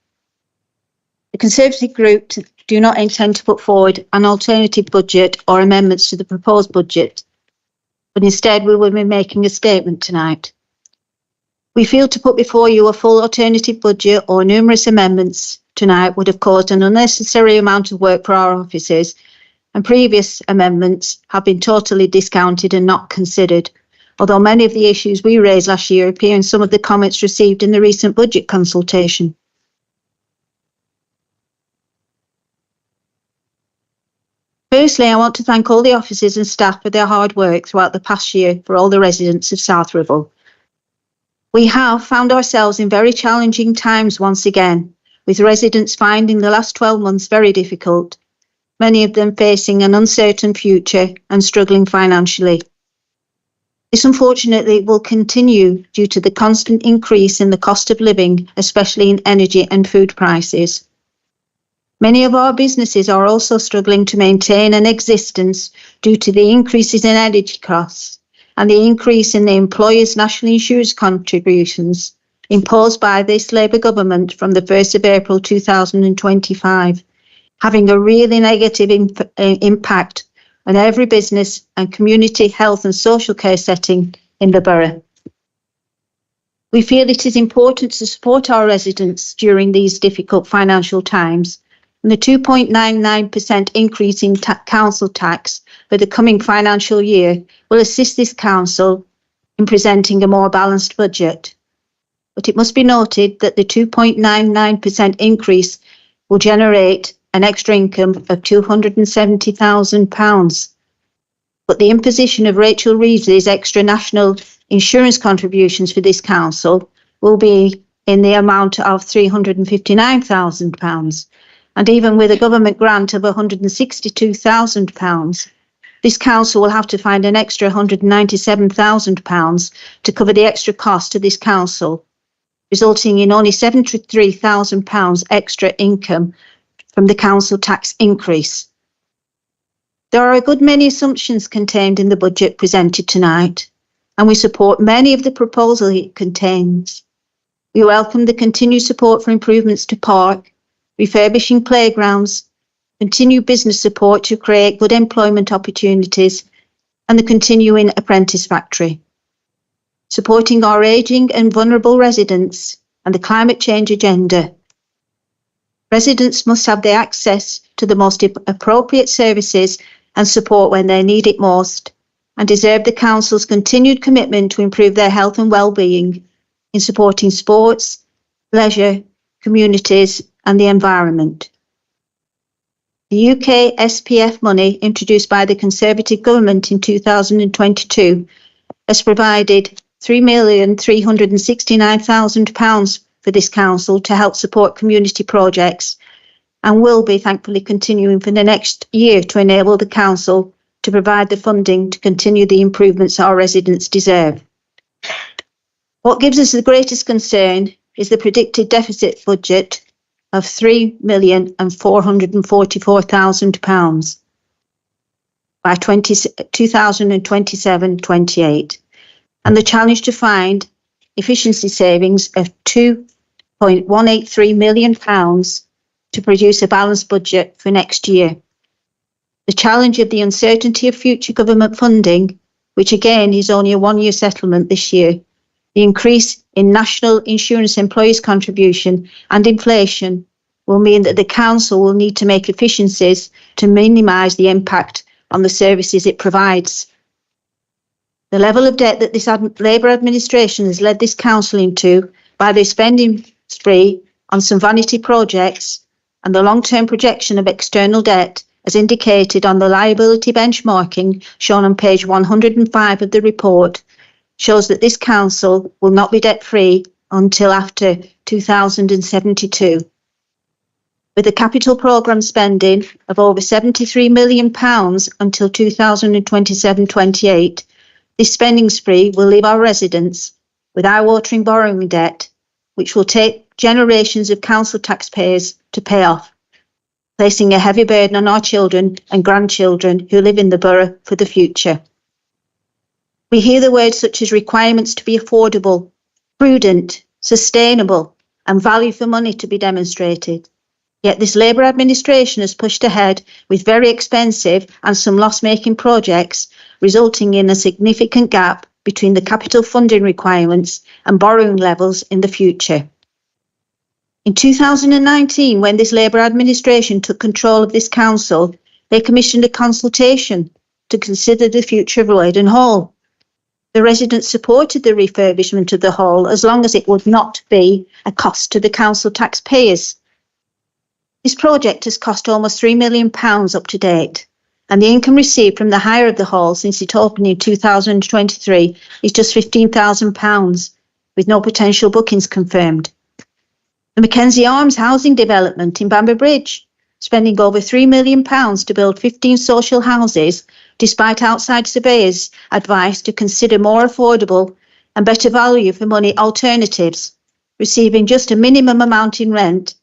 The Conservative Group do not intend to put forward an alternative budget or amendments to the proposed budget, but instead we will be making a statement tonight. We feel to put before you a full alternative budget or numerous amendments tonight would have caused an unnecessary amount of work for our officers, and previous amendments have been totally discounted and not considered, although many of the issues we raised last year appear in some of the comments received in the recent budget consultation. Firstly, I want to thank all the officers and staff for their hard work throughout the past year for all the residents of South Ribble. We have found ourselves in very challenging times once again, with residents finding the last 12 months very difficult, many of them facing an uncertain future and struggling financially. This unfortunately will continue due to the constant increase in the cost of living, especially in energy and food prices. Many of our businesses are also struggling to maintain an existence due to the increases in energy costs and the increase in the employers' national insurance contributions imposed by this Labour government from the 1st of April 2025, having a really negative impact on every business and community health and social care setting in the borough. We feel it is important to support our residents during these difficult financial times, and the 2.99% increase in council tax for the coming financial year will assist this council in presenting a more balanced budget. But it must be noted that the 2.99% increase will generate an extra income of £270,000. But the imposition of Rachel Reevesley's extra national insurance contributions for this council will be in the amount of £359,000. And even with a government grant of £162,000, this council will have to find an extra £197,000 to cover the extra cost of this council, resulting in only £73,000 extra income from the council tax increase. There are a good many assumptions contained in the budget presented tonight, and we support many of the proposals it contains. We welcome the continued support for improvements to park, refurbishing playgrounds, continued business support to create good employment opportunities, and the continuing apprentice factory. Supporting our ageing and vulnerable residents and the climate change agenda. Residents must have the access to the most appropriate services and support when they need it most, and deserve the Council's continued commitment to improve their health and well-being in supporting sports, leisure, communities and the environment. The UK SPF money introduced by the Conservative government in 2022 has provided £3,369,000 for this council to help support community projects, and will be thankfully continuing for the next year to enable the council to provide the funding to continue the improvements our residents deserve. What gives us the greatest concern is the predicted deficit budget of £3,444,000 by 2027-28, and the challenge to find efficiency savings of £2.183 million to produce a balanced budget for next year. The challenge of the uncertainty of future government funding, which again is only a one-year settlement this year, the increase in national insurance employees' contribution and inflation will mean that the council will need to make efficiencies to minimise the impact on the services it provides. The level of debt that this Labour administration has led this council into by their spending spree on some vanity projects and the long-term projection of external debt, as indicated on the liability benchmarking shown on page 105 of the report, shows that this council will not be debt-free until after 2072. With a capital programme spending of over £73 million until 2027-28, this spending spree will leave our residents with eye-watering borrowing debt, which will take generations of council taxpayers to pay off, placing a heavy burden on our children and grandchildren who live in the borough for the future. We hear the words such as requirements to be affordable, prudent, sustainable, and value for money to be demonstrated. Yet this Labour administration has pushed ahead with very expensive and some loss-making projects, resulting in a significant gap between the capital funding requirements and borrowing levels in the future. In 2019, when this Labour administration took control of this council, they commissioned a consultation to consider the future of Roydon Hall. The residents supported the refurbishment of the hall as long as it would not be a cost to the council taxpayers. This project has cost almost £3 million up to date, and the income received from the hire of the hall since it opened in 2023 is just £15,000, with no potential bookings confirmed. The Mackenzie Arms housing development in Bamber Bridge, spending over £3 million to build 15 social houses, despite outside surveyors' advice to consider more affordable and better value for money alternatives, receiving just a minimum amount in rent,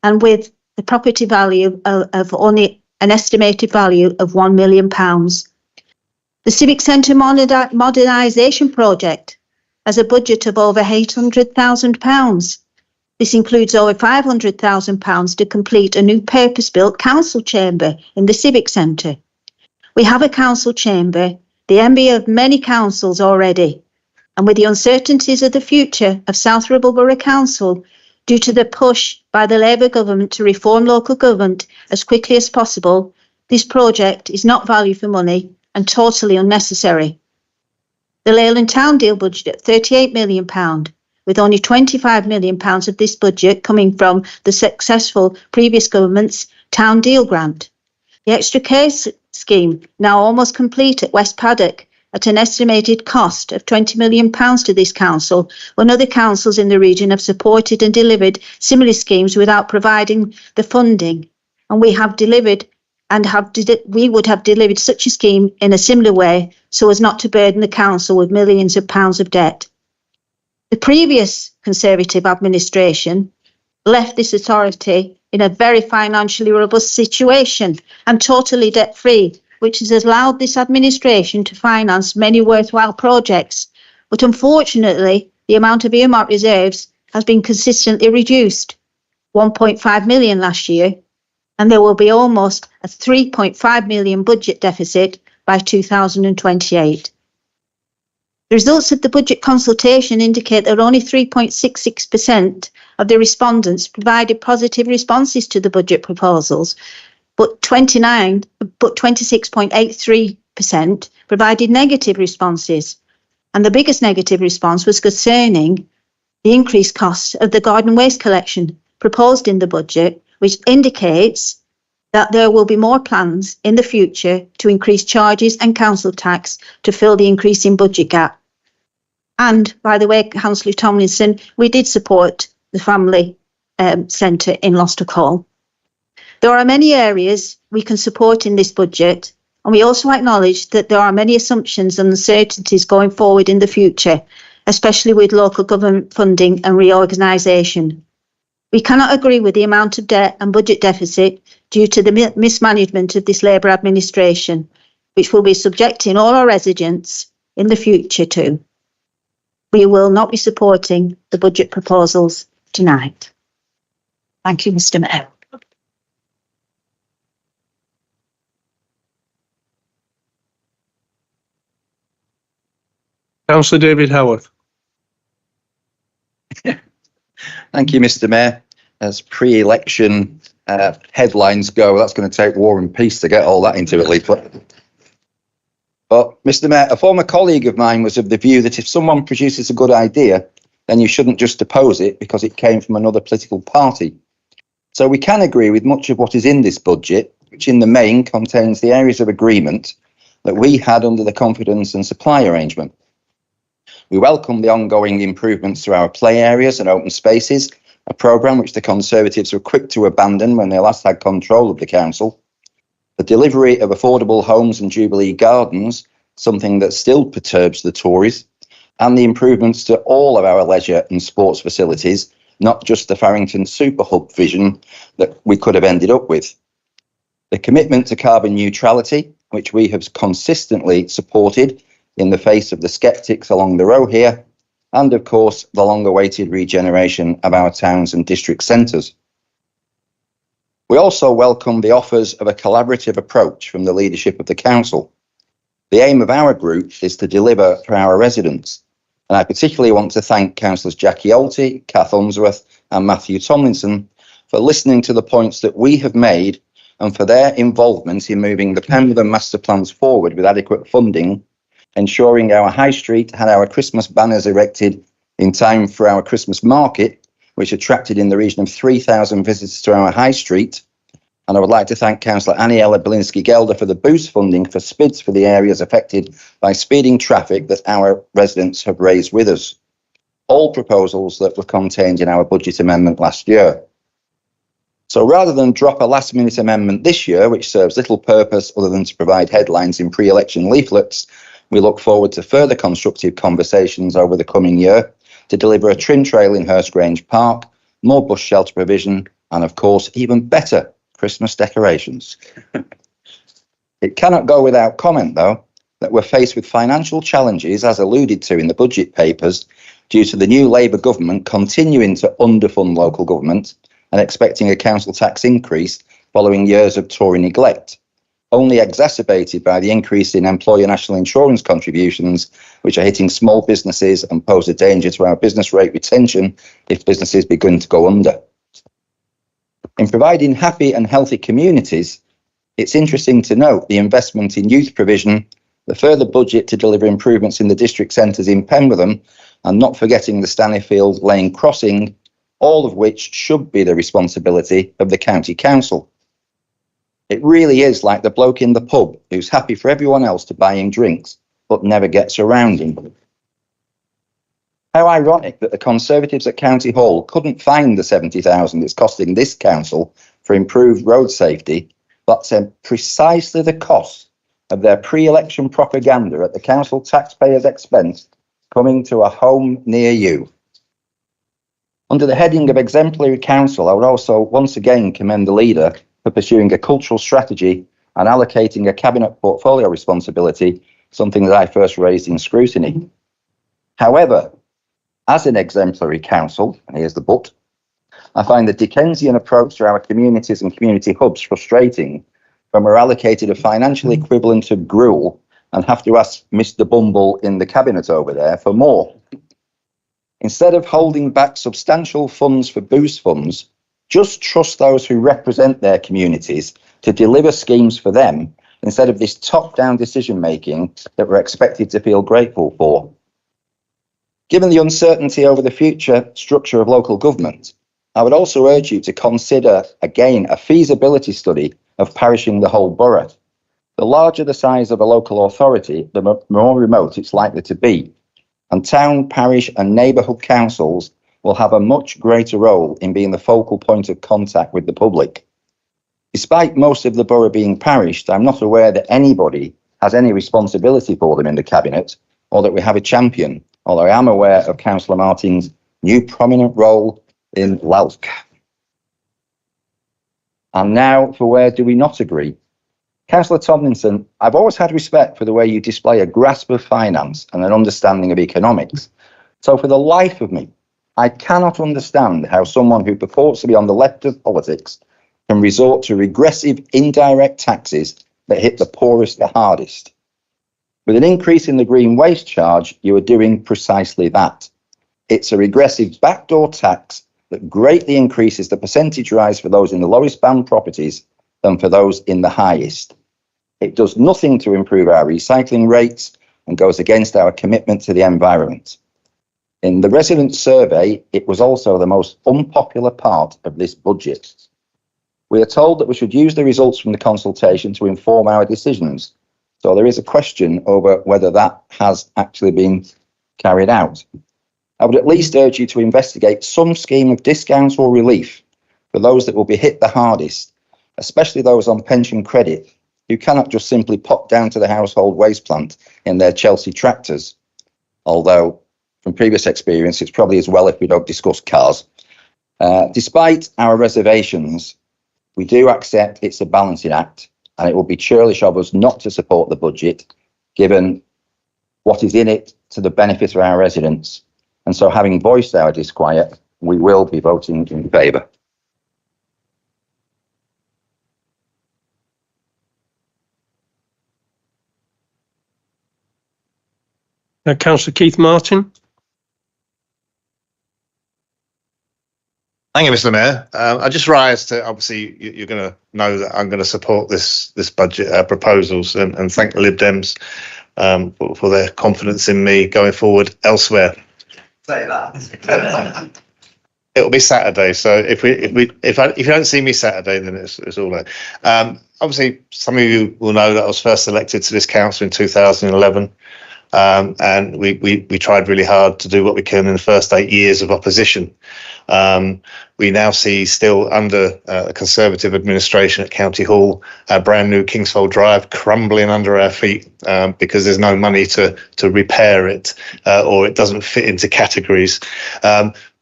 and with the property value of only an estimated value of £1 million. The Civic Centre modernisation project has a budget of over £800,000. This includes over £500,000 to complete a new purpose-built council chamber in the Civic Centre. We have a council chamber, the envy of many councils already, and with the uncertainties of the future of South Ribble Borough Council, due to the push by the Labour government to reform local government as quickly as possible, this project is not value for money and totally unnecessary. The Leyland Town Deal budget at £38 million, with only £25 million of this budget coming from the successful previous government's Town Deal grant. The extra care scheme, now almost complete at West Paddock, at an estimated cost of £20 million to this council, when other councils in the region have supported and delivered similar schemes without providing the funding. And we have delivered we would have delivered such a scheme in a similar way so as not to burden the council with millions of pounds of debt. The previous Conservative administration left this authority in a very financially robust situation and totally debt-free, which has allowed this administration to finance many worthwhile projects. But unfortunately, the amount of earmark reserves has been consistently reduced, 1.5 million last year, and there will be almost a 3.5 million budget deficit by 2028. The results of the budget consultation indicate that only 3.66% of the respondents provided positive responses to the budget proposals, but 26.83% provided negative responses. And the biggest negative response was concerning the increased cost of the garden waste collection proposed in the budget, which indicates that there will be more plans in the future to increase charges and council tax to fill the increasing budget gap. And by the way, Councillor Tomlinson, we did support the family centre in Lostock Hall. There are many areas we can support in this budget, and we also acknowledge that there are many assumptions and uncertainties going forward in the future, especially with local government funding and reorganisation. We cannot agree with the amount of debt and budget deficit due to the mismanagement of this Labour administration, which will be subjecting all our residents in the future to. We will not be supporting the budget proposals tonight. Thank you, Mr. Mayor. Councillor David Howarth. Thank you, Mr. Mayor. As pre-election headlines go, that's going to take War and Peace to get all that into a leaflet. But, Mr. Mayor, a former colleague of mine was of the view that if someone produces a good idea, then you shouldn't just oppose it because it came from another political party. So we can agree with much of what is in this budget, which in the main contains the areas of agreement that we had under the confidence and supply arrangement. We welcome the ongoing improvements to our play areas and open spaces, a programme which the Conservatives were quick to abandon when they last had control of the council. The delivery of affordable homes and Jubilee Gardens, something that still perturbs the Tories, and the improvements to all of our leisure and sports facilities, not just the Farrington Super Hub vision that we could have ended up with. The commitment to carbon neutrality, which we have consistently supported in the face of the sceptics along the row here, and of course the long-awaited regeneration of our towns and district centres. We also welcome the offers of a collaborative approach from the leadership of the council. The aim of our group is to deliver for our residents, and I particularly want to thank Councillors Jackie Alty, Kath Unsworth and Matthew Tomlinson for listening to the points that we have made and for their involvement in moving the Pemberton master plans forward with adequate funding, ensuring our high street had our Christmas banners erected in time for our Christmas market, which attracted in the region of 3,000 visitors to our high street. And I would like to thank Councillor Aniela Belinsky-Gelder for the boost funding for SPIDs for the areas affected by speeding traffic that our residents have raised with us. All proposals that were contained in our budget amendment last year. So rather than drop a last-minute amendment this year, which serves little purpose other than to provide headlines in pre-election leaflets, we look forward to further constructive conversations over the coming year to deliver a trim trail in Hurst Grange Park, more bus shelter provision, and of course, even better Christmas decorations. It cannot go without comment, though, that we're faced with financial challenges, as alluded to in the budget papers, due to the new Labour government continuing to underfund local government and expecting a council tax increase following years of Tory neglect, only exacerbated by the increase in employer national insurance contributions, which are hitting small businesses and pose a danger to our business rate retention if businesses begin to go under. In providing happy and healthy communities, it's interesting to note the investment in youth provision, the further budget to deliver improvements in the district centres in Pemberton, and not forgetting the Stanleyfield Lane crossing, all of which should be the responsibility of the county council. It really is like the bloke in the pub who's happy for everyone else to buy him drinks, but never gets around him. How ironic that the Conservatives at County Hall couldn't find the 70,000 it's costing this council for improved road safety, but said precisely the cost of their pre-election propaganda at the council taxpayers' expense coming to a home near you. Under the heading of exemplary council, I would also once again commend the leader for pursuing a cultural strategy and allocating a cabinet portfolio responsibility, something that I first raised in scrutiny. However, as an exemplary council, and here's the but, I find the Dickensian approach to our communities and community hubs frustrating when we're allocated a financial equivalent of gruel and have to ask Mr. Bumble in the cabinet over there for more. Instead of holding back substantial funds for boost funds, just trust those who represent their communities to deliver schemes for them instead of this top-down decision-making that we're expected to feel grateful for. Given the uncertainty over the future structure of local government, I would also urge you to consider, again, a feasibility study of parishing the whole borough. The larger the size of a local authority, the more remote it's likely to be, and town, parish and neighbourhood councils will have a much greater role in being the focal point of contact with the public. Despite most of the borough being parished, I'm not aware that anybody has any responsibility for them in the cabinet, or that we have a champion, although I am aware of Councillor Martin's new prominent role in LALC. And now for where do we not agree? Councillor Tomlinson, I've always had respect for the way you display a grasp of finance and an understanding of economics. So for the life of me, I cannot understand how someone who purports to be on the left of politics can resort to regressive indirect taxes that hit the poorest the hardest. With an increase in the green waste charge, you are doing precisely that. It's a regressive backdoor tax that greatly increases the percentage rise for those in the lowest band properties than for those in the highest. It does nothing to improve our recycling rates and goes against our commitment to the environment. In the resident survey, it was also the most unpopular part of this budget. We are told that we should use the results from the consultation to inform our decisions. So there is a question over whether that has actually been carried out. I would at least urge you to investigate some scheme of discounts or relief for those that will be hit the hardest, especially those on pension credit, who cannot just simply pop down to the household waste plant in their Chelsea tractors. Although, from previous experience, it's probably as well if we don't discuss cars. Despite our reservations, we do accept it's a balancing act, and it would be churlish of us not to support the budget, given what is in it to the benefit of our residents. And so, having voiced our disquiet, we will be voting in favour. Councillor Keith Martin. Thank you, Mr. Mayor. I just rise to, obviously, you're going to know that I'm going to support this budget proposals and thank the Lib Dems for their confidence in me going forward elsewhere. Say that. It'll be Saturday, so if you don't see me Saturday, then it's all right. Obviously, some of you will know that I was first elected to this council in 2011. And we tried really hard to do what we can in the first 8 years of opposition. We now see still under a Conservative administration at County Hall, our brand new Kingsfold Drive crumbling under our feet because there's no money to repair it or it doesn't fit into categories.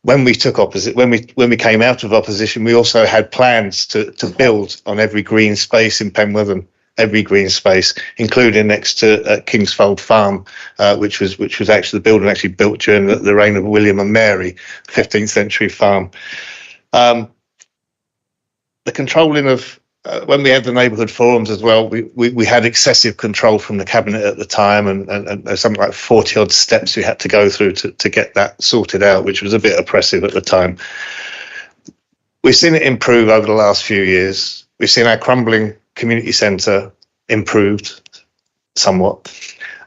When we came out of opposition, we also had plans to build on every green space in Penwortham. Every green space, including next to Kingsfold Farm, which was actually the building actually built during the reign of William and Mary, 15th century farm. The controlling of when we had the neighbourhood forums as well, we had excessive control from the cabinet at the time, and something like 40 odd steps we had to go through to get that sorted out, which was a bit oppressive at the time. We've seen it improve over the last few years. We've seen our crumbling community centre improved somewhat,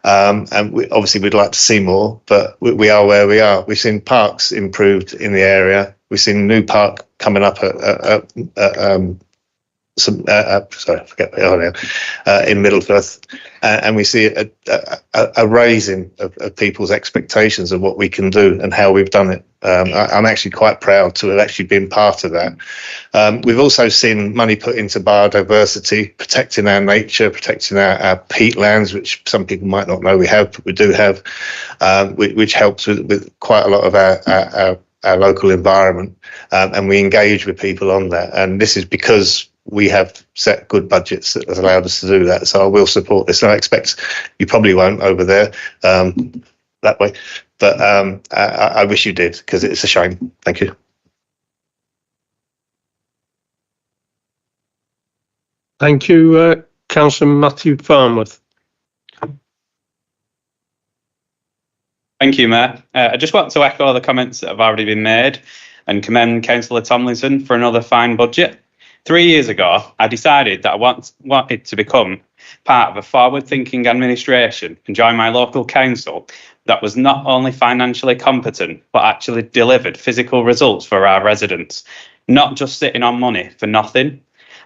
and obviously we'd like to see more, but we are where we are. We've seen parks improved in the area. We've seen a new park coming up at in Middlefirth, and we see a raising of people's expectations of what we can do and how we've done it. I'm actually quite proud to have actually been part of that. We've also seen money put into biodiversity, protecting our nature, protecting our peatlands, which some people might not know we have, but we do have, which helps with quite a lot of our local environment, and we engage with people on that. And this is because we have set good budgets that has allowed us to do that. So I will support this. And I expect you probably won't over there that way, but I wish you did, because it's a shame. Thank you. Thank you, Councillor Matthew Farnworth. Thank you, Mayor. I just want to echo the comments that have already been made and commend Councillor Tomlinson for another fine budget. 3 years ago, I decided that I wanted to become part of a forward-thinking administration and join my local council that was not only financially competent, but actually delivered physical results for our residents, not just sitting on money for nothing.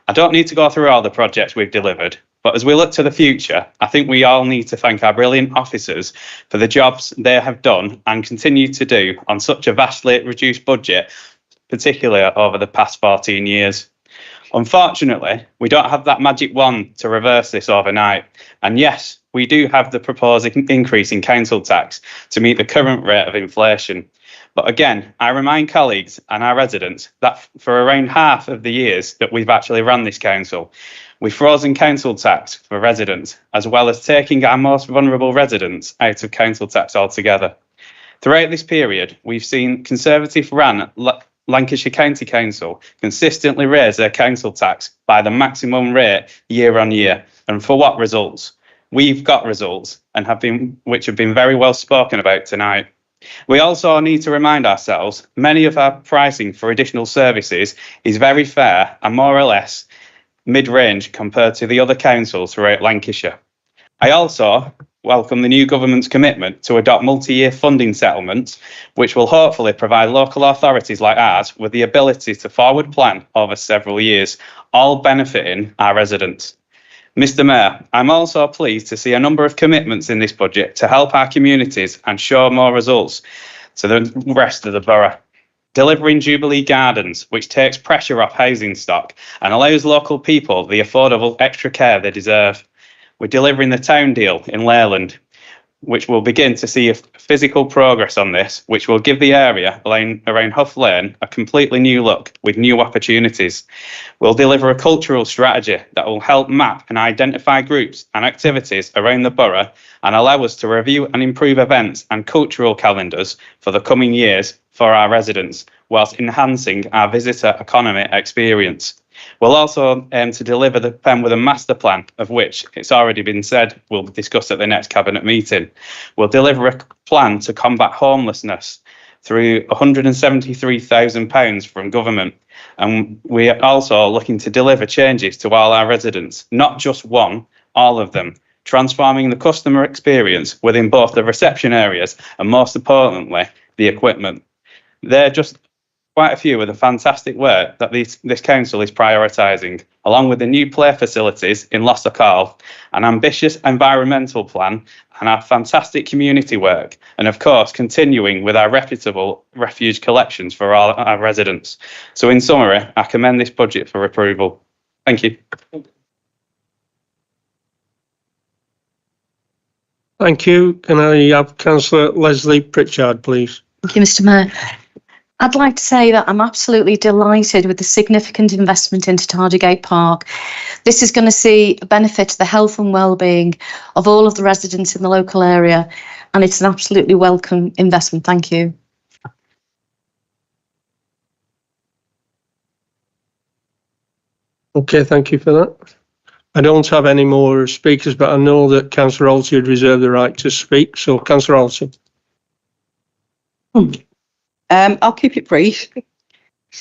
I don't need to go through all the projects we've delivered, but as we look to the future, I think we all need to thank our brilliant officers for the jobs they have done and continue to do on such a vastly reduced budget, particularly over the past 14 years. Unfortunately, we don't have that magic wand to reverse this overnight. And yes, we do have the proposed increase in council tax to meet the current rate of inflation. But again, I remind colleagues and our residents that for around half of the years that we've actually run this council, we've frozen council tax for residents, as well as taking our most vulnerable residents out of council tax altogether. Throughout this period, we've seen Conservative-run Lancashire County Council consistently raise their council tax by the maximum rate year on year. And for what results? We've got results which have been very well spoken about tonight. We also need to remind ourselves many of our pricing for additional services is very fair and more or less mid-range compared to the other councils throughout Lancashire. I also welcome the new government's commitment to adopt multi-year funding settlements, which will hopefully provide local authorities like ours with the ability to forward plan over several years, all benefiting our residents. Mr. Mayor, I'm also pleased to see a number of commitments in this budget to help our communities and show more results to the rest of the borough. Delivering Jubilee Gardens, which takes pressure off housing stock and allows local people the affordable extra care they deserve. We're delivering the town deal in Leyland, which will begin to see a physical progress on this, which will give the area around Huff Lane a completely new look with new opportunities. We'll deliver a cultural strategy that will help map and identify groups and activities around the borough and allow us to review and improve events and cultural calendars for the coming years for our residents, whilst enhancing our visitor economy experience. We'll also aim to deliver the Penwortham master plan, of which it's already been said we'll discuss at the next cabinet meeting. We'll deliver a plan to combat homelessness through £173,000 from government. And we are also looking to deliver changes to all our residents, not just one, all of them, transforming the customer experience within both the reception areas and, most importantly, the equipment. They're just quite a few of the fantastic work that this council is prioritising, along with the new play facilities in Lossock Hall, an ambitious environmental plan, and our fantastic community work, and of course continuing with our reputable refuge collections for all our residents. So in summary, I commend this budget for approval. Thank you. Thank you. Can I have Councillor Leslie Pritchard, please? Thank you, Mr. Mayor. I'd like to say that I'm absolutely delighted with the significant investment into Tardigate Park. This is going to see a benefit to the health and well-being of all of the residents in the local area, and it's an absolutely welcome investment. Thank you. Okay, thank you for that. I don't have any more speakers, but I know that Councillor Alty had reserved the right to speak. So, Councillor Alty. I'll keep it brief.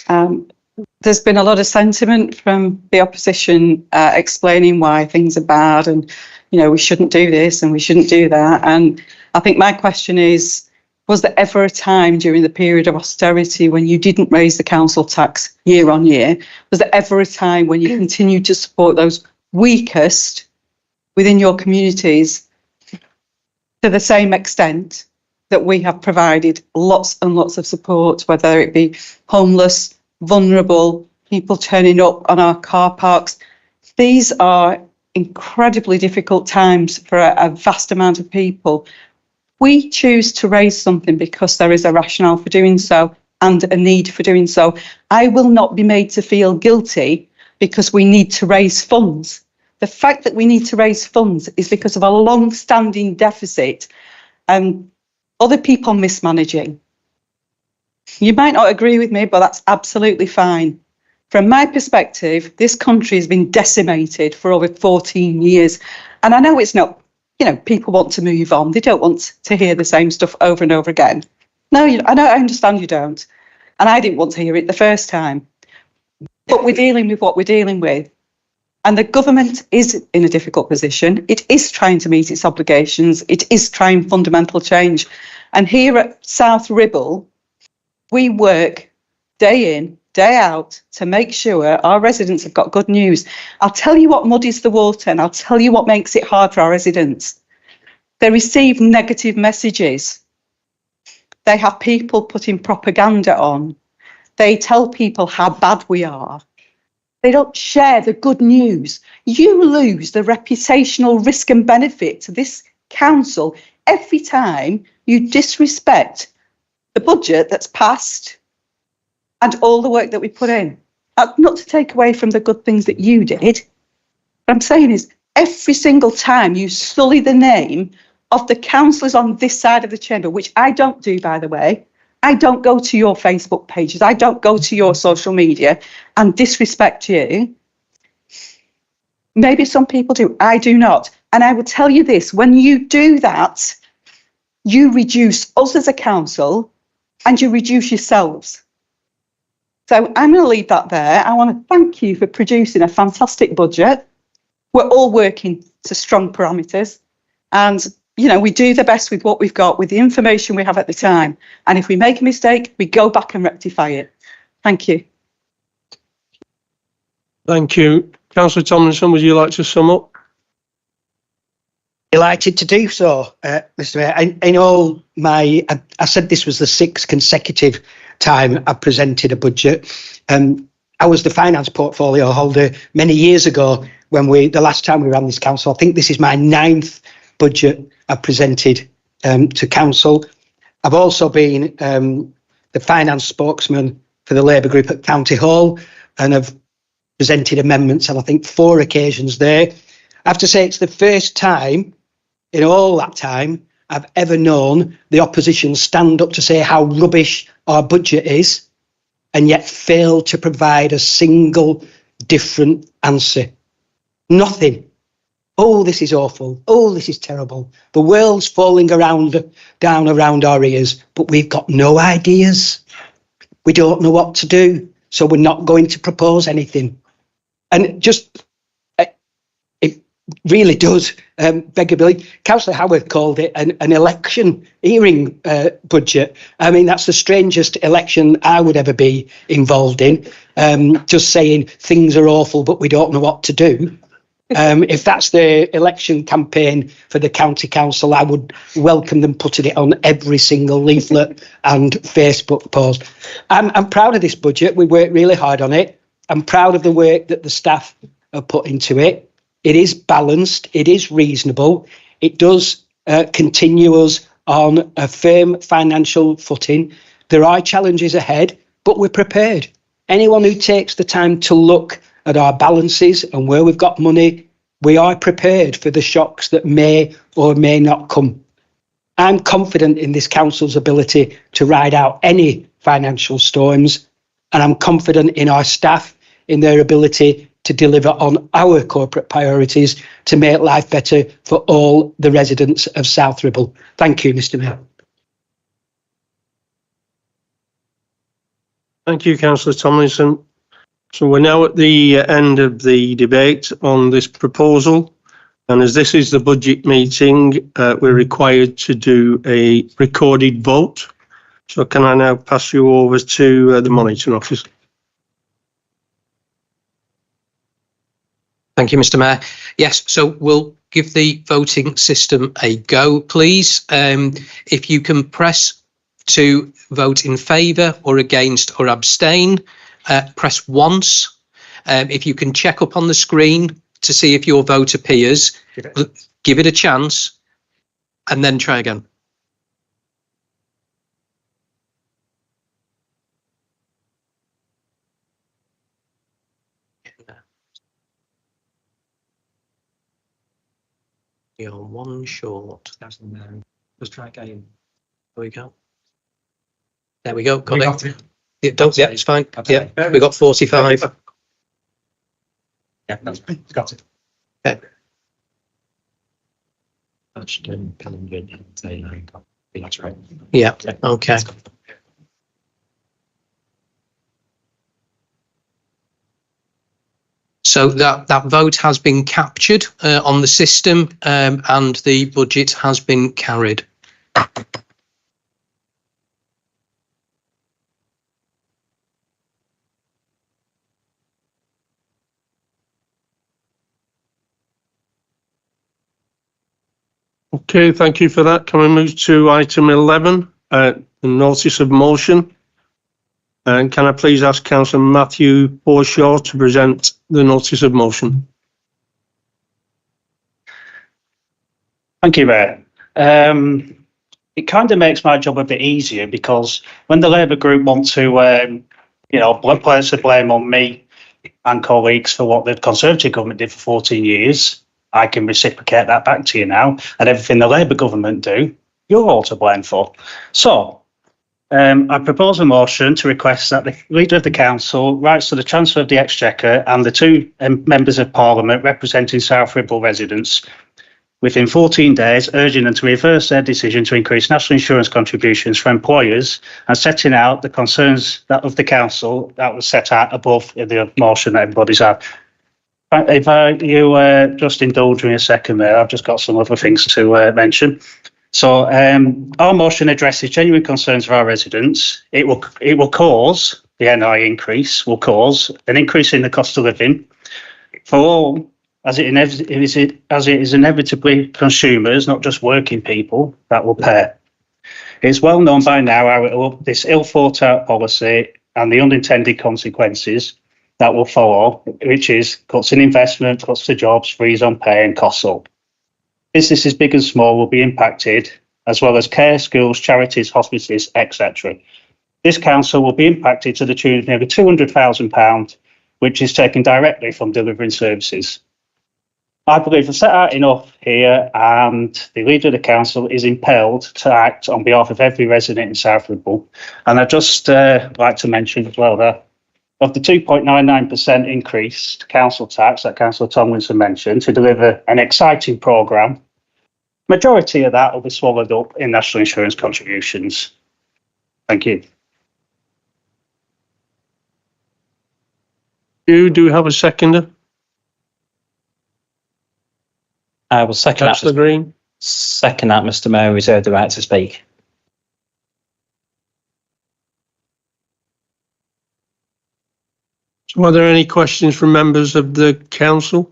There's been a lot of sentiment from the opposition explaining why things are bad and, you know, we shouldn't do this and we shouldn't do that. And I think my question is, was there ever a time during the period of austerity when you didn't raise the council tax year on year? Was there ever a time when you continued to support those weakest within your communities to the same extent that we have provided lots and lots of support, whether it be homeless, vulnerable, people turning up on our car parks? These are incredibly difficult times for a vast amount of people. We choose to raise something because there is a rationale for doing so and a need for doing so. I will not be made to feel guilty because we need to raise funds. The fact that we need to raise funds is because of a long-standing deficit and other people mismanaging. You might not agree with me, but that's absolutely fine. From my perspective, this country has been decimated for over 14 years. And I know it's not, people want to move on. They don't want to hear the same stuff over and over again. No, I understand you don't. And I didn't want to hear it the first time. But we're dealing with what we're dealing with. And the government is in a difficult position. It is trying to meet its obligations. It is trying fundamental change. And here at South Ribble, we work day in, day out to make sure our residents have got good news. I'll tell you what muddies the water, and I'll tell you what makes it hard for our residents. They receive negative messages. They have people putting propaganda on. They tell people how bad we are. They don't share the good news. You lose the reputational risk and benefit to this council every time you disrespect the budget that's passed and all the work that we put in. Not to take away from the good things that you did. What I'm saying is every single time you sully the name of the councillors on this side of the chamber, which I don't do, by the way, I don't go to your Facebook pages. I don't go to your social media and disrespect you. Maybe some people do. I do not. And I will tell you this, when you do that, you reduce us as a council and you reduce yourselves. So I'm going to leave that there. I want to thank you for producing a fantastic budget. We're all working to strong parameters. And we do the best with what we've got, with the information we have at the time. And if we make a mistake, we go back and rectify it. Thank you. Thank you. Councillor Tomlinson, would you like to sum up? Delighted to do so, Mr. Mayor. I said this was the 6th consecutive time I presented a budget. I was the finance portfolio holder many years ago when the last time we ran this council. I think this is my 9th budget I presented to council. I've also been the finance spokesman for the Labour group at County Hall, and I've presented amendments on I think 4 occasions there. I have to say it's the first time in all that time I've ever known the opposition stand up to say how rubbish our budget is and yet fail to provide a single different answer. Nothing. Oh, this is awful. Oh, this is terrible. The world's falling down around our ears, but we've got no ideas. We don't know what to do, so we're not going to propose anything. And it really does beg a belief. Councillor Howard called it an electioneering budget. I mean, that's the strangest election I would ever be involved in. Just saying things are awful, but we don't know what to do. If that's the election campaign for the county council, I would welcome them putting it on every single leaflet and Facebook post. I'm proud of this budget. We worked really hard on it. I'm proud of the work that the staff have put into it. It is balanced. It is reasonable. It does continue us on a firm financial footing. There are challenges ahead, but we're prepared. Anyone who takes the time to look at our balances and where we've got money, we are prepared for the shocks that may or may not come. I'm confident in this council's ability to ride out any financial storms, and I'm confident in our staff in their ability to deliver on our corporate priorities to make life better for all the residents of South Ribble. Thank you, Mr. Mayor. Thank you, Councillor Tomlinson. So we're now at the end of the debate on this proposal, and as this is the budget meeting, we're required to do a recorded vote. So can I now pass you over to the monitoring officer? Thank you, Mr. Mayor. Yes, so we'll give the voting system a go, please. If you can press to vote in favour or against or abstain, press once. If you can check up on the screen to see if your vote appears, give it a chance and then try again. You're one short. Let's try again. There we go. There we go. Got it. Yeah, don't, yeah, it's fine. Yeah, we got 45. Yeah, that's got it. Okay. That's right. Yeah, okay. So that vote has been captured on the system, and the budget has been carried. Okay, thank you for that. Can we move to item 11, the notice of motion? And can I please ask Councillor Matthew Forshaw to present the notice of motion? Thank you, Mayor. It kind of makes my job a bit easier because when the Labour group want to, place the blame on me and colleagues for what the Conservative government did for 14 years, I can reciprocate that back to you now. And everything the Labour government do, you're all to blame for. So, I propose a motion to request that the Leader of the Council writes to the Chancellor of the Exchequer and the two members of Parliament representing South Ribble residents within 14 days, urging them to reverse their decision to increase national insurance contributions for employers and setting out the concerns of the Council that was set out above in the motion that everybody's had. If you just indulge me a second there, I've just got some other things to mention. So our motion addresses genuine concerns of our residents. It will cause, the NI increase will cause an increase in the cost of living for all, as it is inevitably consumers, not just working people, that will pay. It's well known by now how this ill thought out policy and the unintended consequences that will follow, which is cuts in investment, cuts to jobs, freeze on pay and costs up. Businesses big and small will be impacted, as well as care, schools, charities, hospices, etc. This council will be impacted to the tune of nearly £200,000, which is taken directly from delivering services. I believe I've set out enough here, and the Leader of the Council is impelled to act on behalf of every resident in South Ribble. And I'd just like to mention as well that of the 2.99% increase to council tax that Councillor Tomlinson mentioned to deliver an exciting programme, majority of that will be swallowed up in national insurance contributions. Thank you. Do we have a seconder? I will second Councillor that. Green. Second that, Mr. Mayor. Reserve the right to speak. So are there any questions from members of the council?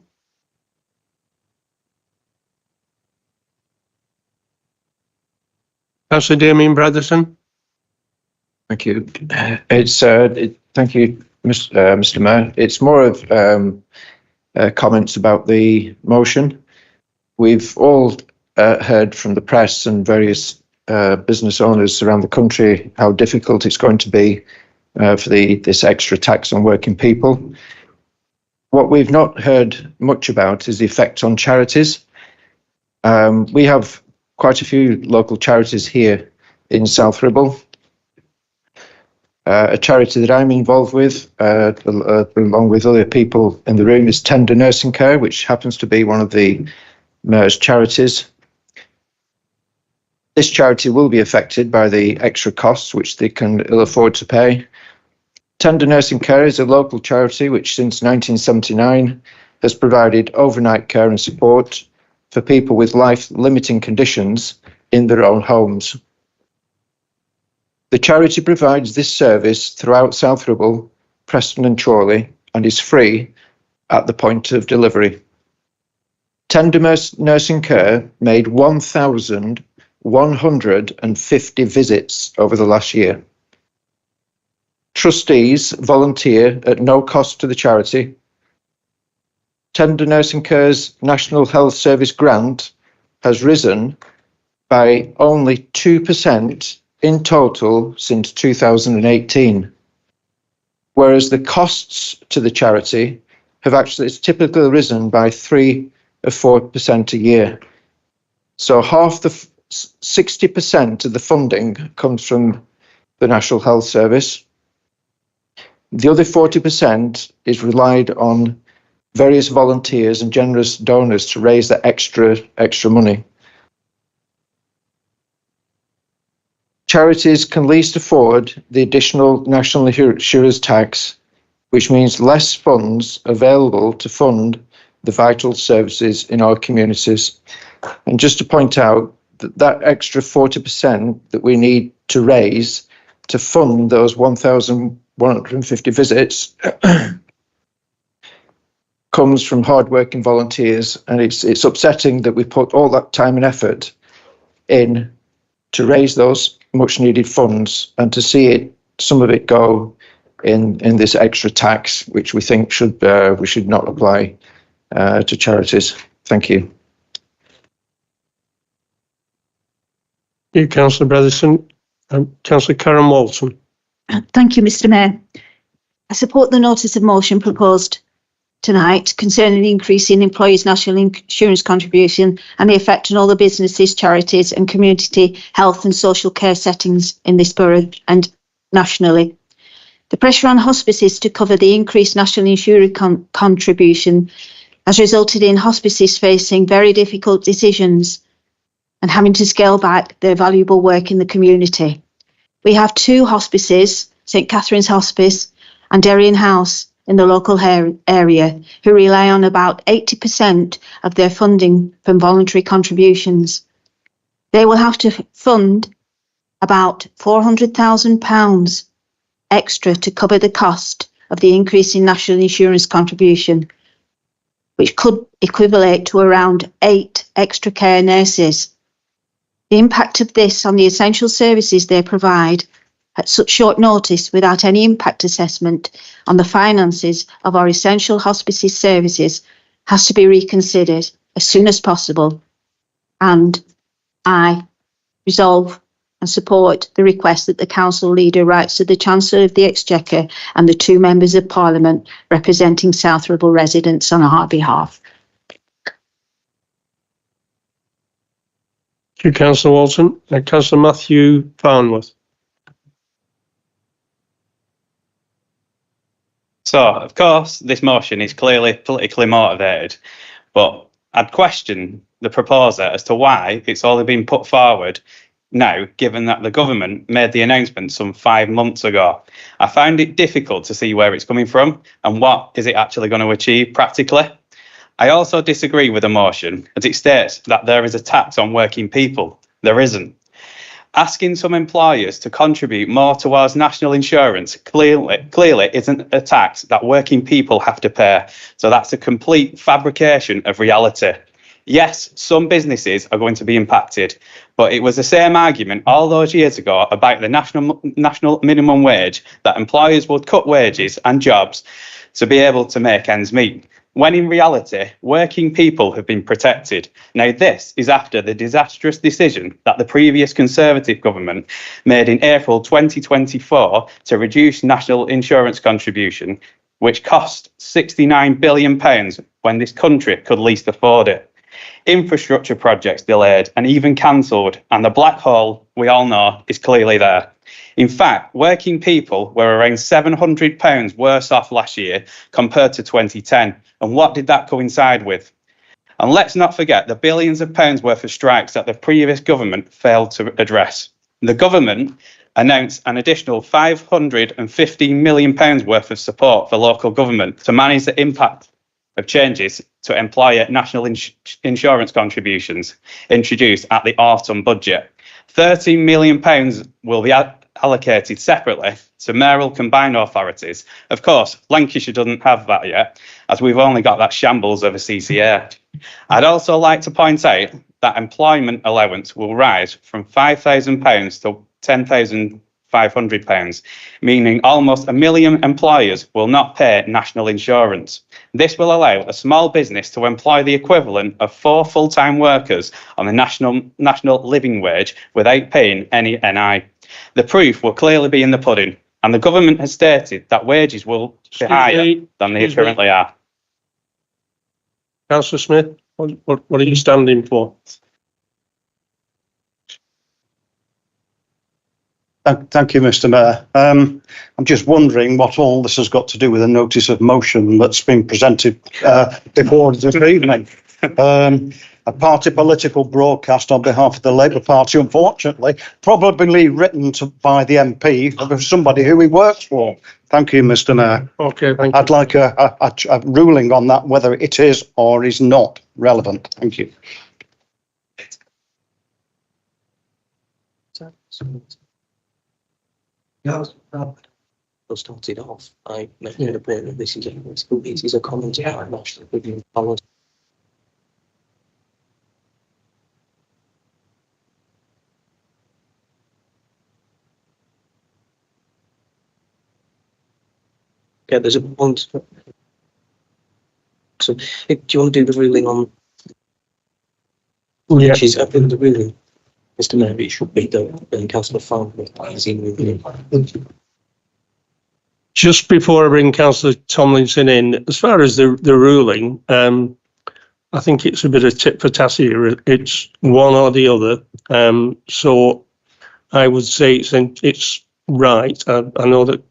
Councillor Damien Bretherton. Thank you. Thank you, Mr. Mayor. It's more of comments about the motion. We've all heard from the press and various business owners around the country how difficult it's going to be for this extra tax on working people. What we've not heard much about is the effect on charities. We have quite a few local charities here in South Ribble. A charity that I'm involved with, along with other people in the room, is Tender Nursing Care, which happens to be one of the Mayor's charities. This charity will be affected by the extra costs which they can ill afford to pay. Tender Nursing Care is a local charity which since 1979 has provided overnight care and support for people with life-limiting conditions in their own homes. The charity provides this service throughout South Ribble, Preston and Chorley, and is free at the point of delivery. Tender Nursing Care made 1,150 visits over the last year. Trustees volunteer at no cost to the charity. Tender Nursing Care's National Health Service grant has risen by only 2% in total since 2018, whereas the costs to the charity have actually typically risen by 3 or 4% a year. So half 60% of the funding comes from the National Health Service. The other 40% is relied on various volunteers and generous donors to raise that extra money. Charities can least afford the additional national insurance tax, which means less funds available to fund the vital services in our communities. And just to point out that extra 40% that we need to raise to fund those 1,150 visits comes from hardworking volunteers, and it's upsetting that we put all that time and effort in to raise those much needed funds and to see some of it go in this extra tax, which we think we should not apply to charities. Thank you. Thank you, Councillor Bredesen. Councillor Karen Walton. Thank you, Mr. Mayor. I support the notice of motion proposed tonight concerning the increase in employees' national insurance contribution and the effect on all the businesses, charities and community health and social care settings in this borough and nationally. The pressure on hospices to cover the increased national insurance contribution has resulted in hospices facing very difficult decisions and having to scale back their valuable work in the community. We have two hospices, St Catherine's Hospice and Darien House, in the local area, who rely on about 80% of their funding from voluntary contributions. They will have to fund about £400,000 extra to cover the cost of the increase in national insurance contribution, which could equivalent to around 8 extra care nurses. The impact of this on the essential services they provide at such short notice without any impact assessment on the finances of our essential hospices services has to be reconsidered as soon as possible. And I resolve and support the request that the council leader writes to the Chancellor of the Exchequer and the 2 members of Parliament representing South Ribble residents on our behalf. Thank you, Councillor Walton. Councillor Matthew Farnworth. So, of course, this motion is clearly politically motivated, but I'd question the proposer as to why it's only been put forward now, given that the government made the announcement some 5 months ago. I found it difficult to see where it's coming from and what is it actually going to achieve practically. I also disagree with the motion as it states that there is a tax on working people. There isn't. Asking some employers to contribute more towards national insurance clearly isn't a tax that working people have to pay. So that's a complete fabrication of reality. Yes, some businesses are going to be impacted, but it was the same argument all those years ago about the national minimum wage, that employers would cut wages and jobs to be able to make ends meet, when in reality, working people have been protected. Now, this is after the disastrous decision that the previous Conservative government made in April 2024 to reduce national insurance contribution, which cost £69 billion when this country could least afford it. Infrastructure projects delayed and even cancelled, and the black hole, we all know, is clearly there. In fact, working people were around £700 worse off last year compared to 2010. And what did that coincide with? And let's not forget the billions of pounds worth of strikes that the previous government failed to address. The government announced an additional £515 million worth of support for local government to manage the impact of changes to employer national insurance contributions introduced at the autumn budget. £13 million will be allocated separately to mayoral combined authorities. Of course, Lancashire doesn't have that yet, as we've only got that shambles of a CCA. I'd also like to point out that employment allowance will rise from £5,000 to £10,500, meaning almost 1 million employers will not pay national insurance. This will allow a small business to employ the equivalent of 4 full-time workers on the national living wage without paying any NI. The proof will clearly be in the pudding, and the government has stated that wages will be higher than they currently are. Councillor Smith, what are you standing for? Thank you, Mr. Mayor. I'm just wondering what all this has got to do with a notice of motion that's been presented before this evening. A party political broadcast on behalf of the Labour Party, unfortunately, probably written by the MP of somebody who he works for. Thank you, Mr. Mayor. Okay, thank you. I'd like a ruling on that, whether it is or is not relevant. Thank you. Started off by making the point that this is a common time actually within policy. Yeah, there's a point. So, do you want to do the ruling on? Yeah. Which is, I think the ruling, Mr. Mayor, it should be done. And Councillor Farmer is in review. Just before I bring Councillor Tomlinson in, as far as the ruling, I think it's a bit of tit for tat here. It's one or the other. So I would say it's right. I know that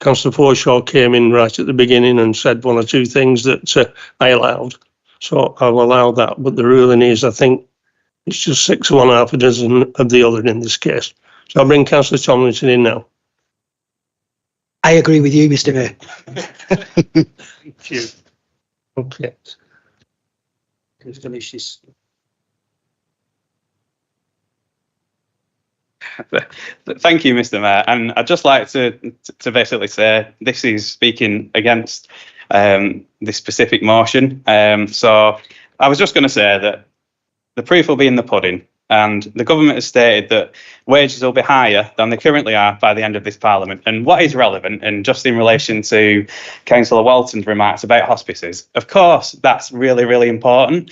Councillor Forshaw came in right at the beginning and said one or two things that I allowed. So I'll allow that. But the ruling is, I think, it's just 6 of one, half a dozen of the other in this case. So I'll bring Councillor Tomlinson in now. I agree with you, Mr. Mayor. Thank you. Okay. Can we finish this? Thank you, Mr. Mayor. And I'd just like to basically say this is speaking against this specific motion. So I was just going to say that the proof will be in the pudding. And the government has stated that wages will be higher than they currently are by the end of this parliament. And what is relevant, and just in relation to Councillor Walton's remarks about hospices, of course, that's really, really important.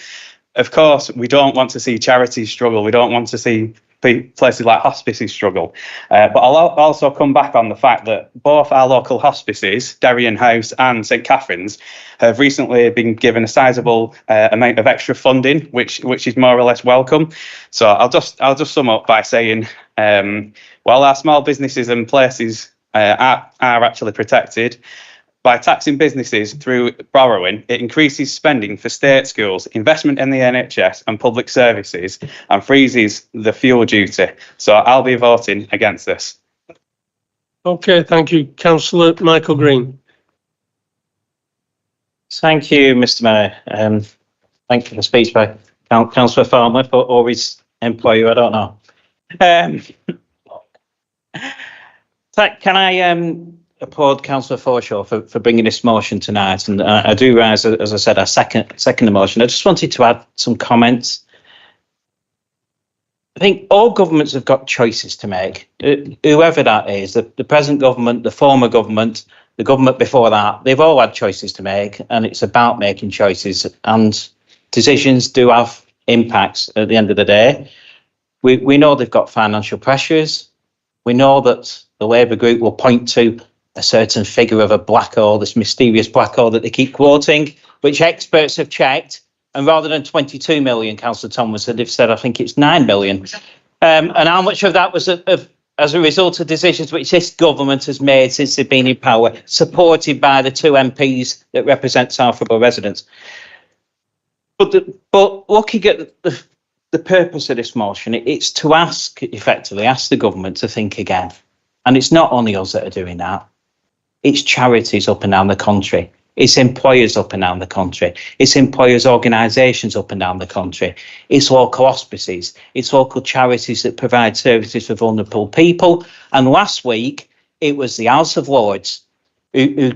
Of course, we don't want to see charities struggle. We don't want to see places like hospices struggle. But I'll also come back on the fact that both our local hospices, Darien House and St Catherine's, have recently been given a sizable amount of extra funding, which is more or less welcome. So I'll just sum up by saying, while our small businesses and places are actually protected, by taxing businesses through borrowing, it increases spending for state schools, investment in the NHS and public services, and freezes the fuel duty. So I'll be voting against this. Okay, thank you. Councillor Michael Green. Thank you, Mr. Mayor. Thank you for the speech by Councillor Farmer or his employer, I don't know. Can I applaud Councillor Forshaw for bringing this motion tonight, and I do rise, as I said, I second the motion. I just wanted to add some comments. I think all governments have got choices to make, whoever that is, the present government, the former government, the government before that, they've all had choices to make, and it's about making choices, and decisions do have impacts at the end of the day. We know they've got financial pressures. We know that the Labour group will point to a certain figure of a black hole, this mysterious black hole that they keep quoting, which experts have checked. And rather than 22 million, Councillor Tomlinson, they've said, I think it's 9 million. And how much of that was as a result of decisions which this government has made since they've been in power, supported by the 2 MPs that represent Southborough residents. But looking at the purpose of this motion, it's to ask the government to think again. And it's not only us that are doing that. It's charities up and down the country. It's employers up and down the country. It's employers' organisations up and down the country. It's local hospices. It's local charities that provide services for vulnerable people. And last week, it was the House of Lords who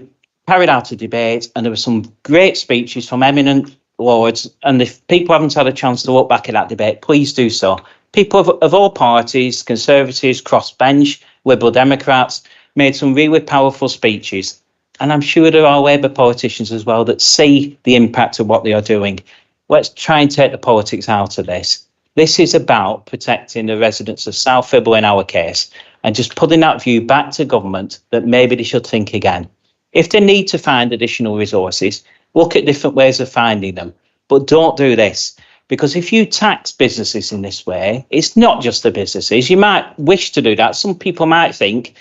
carried out a debate, and there were some great speeches from eminent Lords. And if people haven't had a chance to look back at that debate, please do so. People of all parties, Conservatives, crossbench, Liberal Democrats, made some really powerful speeches. And I'm sure there are Labour politicians as well that see the impact of what they are doing. Let's try and take the politics out of this. This is about protecting the residents of South Fibble in our case, and just putting that view back to government that maybe they should think again. If they need to find additional resources, look at different ways of finding them. But don't do this. Because if you tax businesses in this way, it's not just the businesses. You might wish to do that. Some people might think,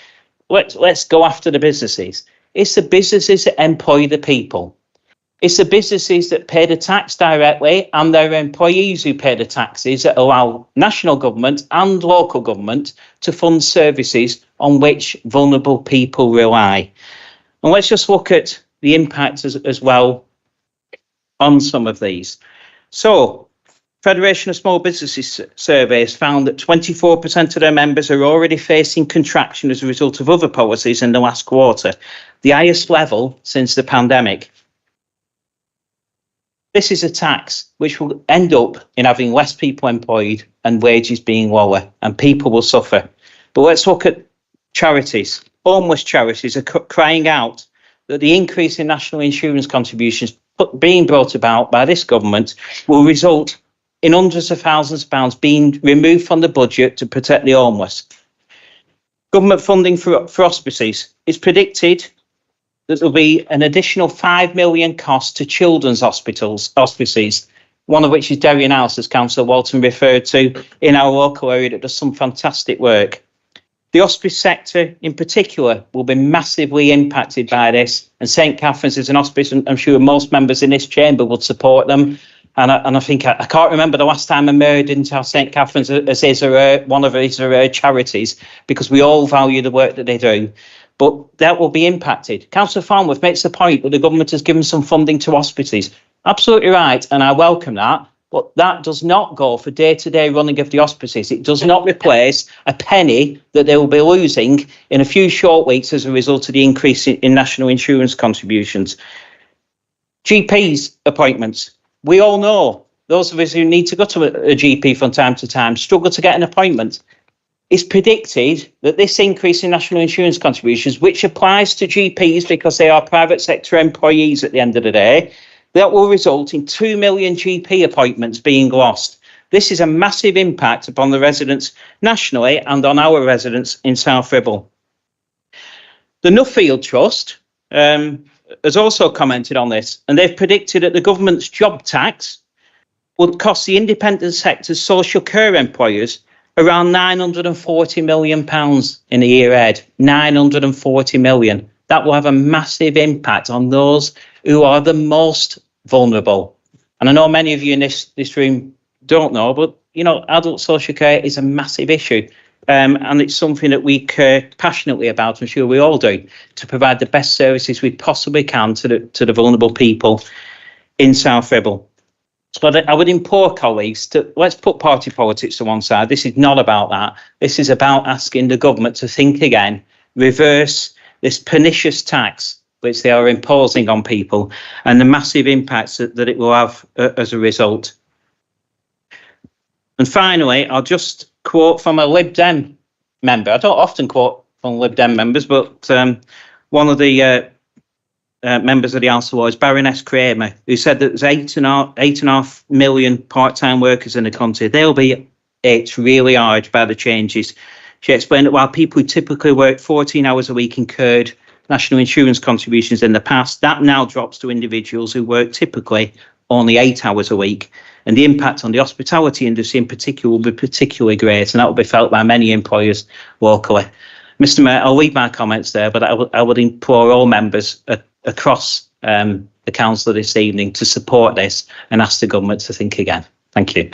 let's go after the businesses. It's the businesses that employ the people. It's the businesses that pay the tax directly and their employees who pay the taxes that allow national government and local government to fund services on which vulnerable people rely. And let's just look at the impact as well on some of these. So, Federation of Small Businesses surveys found that 24% of their members are already facing contraction as a result of other policies in the last quarter, the highest level since the pandemic. This is a tax which will end up in having less people employed and wages being lower, and people will suffer. But let's look at charities. Homeless charities are crying out that the increase in national insurance contributions being brought about by this government will result in hundreds of thousands of pounds being removed from the budget to protect the homeless. Government funding for hospices is predicted that there'll be an additional 5 million cost to children's hospices, one of which is Derry House, as Councillor Walton referred to, in our local area that does some fantastic work. The hospice sector in particular will be massively impacted by this, and St Catherine's is an hospice, and I'm sure most members in this chamber would support them. And I think I can't remember the last time a mayor didn't have St Catherine's as one of his charities, because we all value the work that they do. But that will be impacted. Councillor Farnworth makes the point that the government has given some funding to hospices. Absolutely right, and I welcome that. But that does not go for day-to-day running of the hospices. It does not replace a penny that they will be losing in a few short weeks as a result of the increase in national insurance contributions. GPs appointments. We all know those of us who need to go to a GP from time to time struggle to get an appointment. It's predicted that this increase in national insurance contributions, which applies to GPs because they are private sector employees at the end of the day, that will result in 2 million GP appointments being lost. This is a massive impact upon the residents nationally and on our residents in South Ribble. The Nuffield Trust has also commented on this, and they've predicted that the government's job tax would cost the independent sector's social care employers around £940 million in the year ahead. 940 million. That will have a massive impact on those who are the most vulnerable. And I know many of you in this room don't know, but you know, adult social care is a massive issue. And it's something that we care passionately about, I'm sure we all do, to provide the best services we possibly can to the vulnerable people in South Ribble. So I would implore colleagues to let's put party politics to one side. This is not about that. This is about asking the government to think again, reverse this pernicious tax which they are imposing on people and the massive impacts that it will have as a result. And finally, I'll just quote from a Lib Dem member. I don't often quote from Lib Dem members, but one of the members of the House of Lords, Baroness Kramer, who said that there's 8.5 million part-time workers in the country. They'll be hit really hard by the changes. She explained that while people who typically work 14 hours a week incurred national insurance contributions in the past, that now drops to individuals who work typically only 8 hours a week. And the impact on the hospitality industry in particular will be particularly great, and that will be felt by many employers locally. Mr. Mayor, I'll leave my comments there, but I would implore all members across the council this evening to support this and ask the government to think again. Thank you.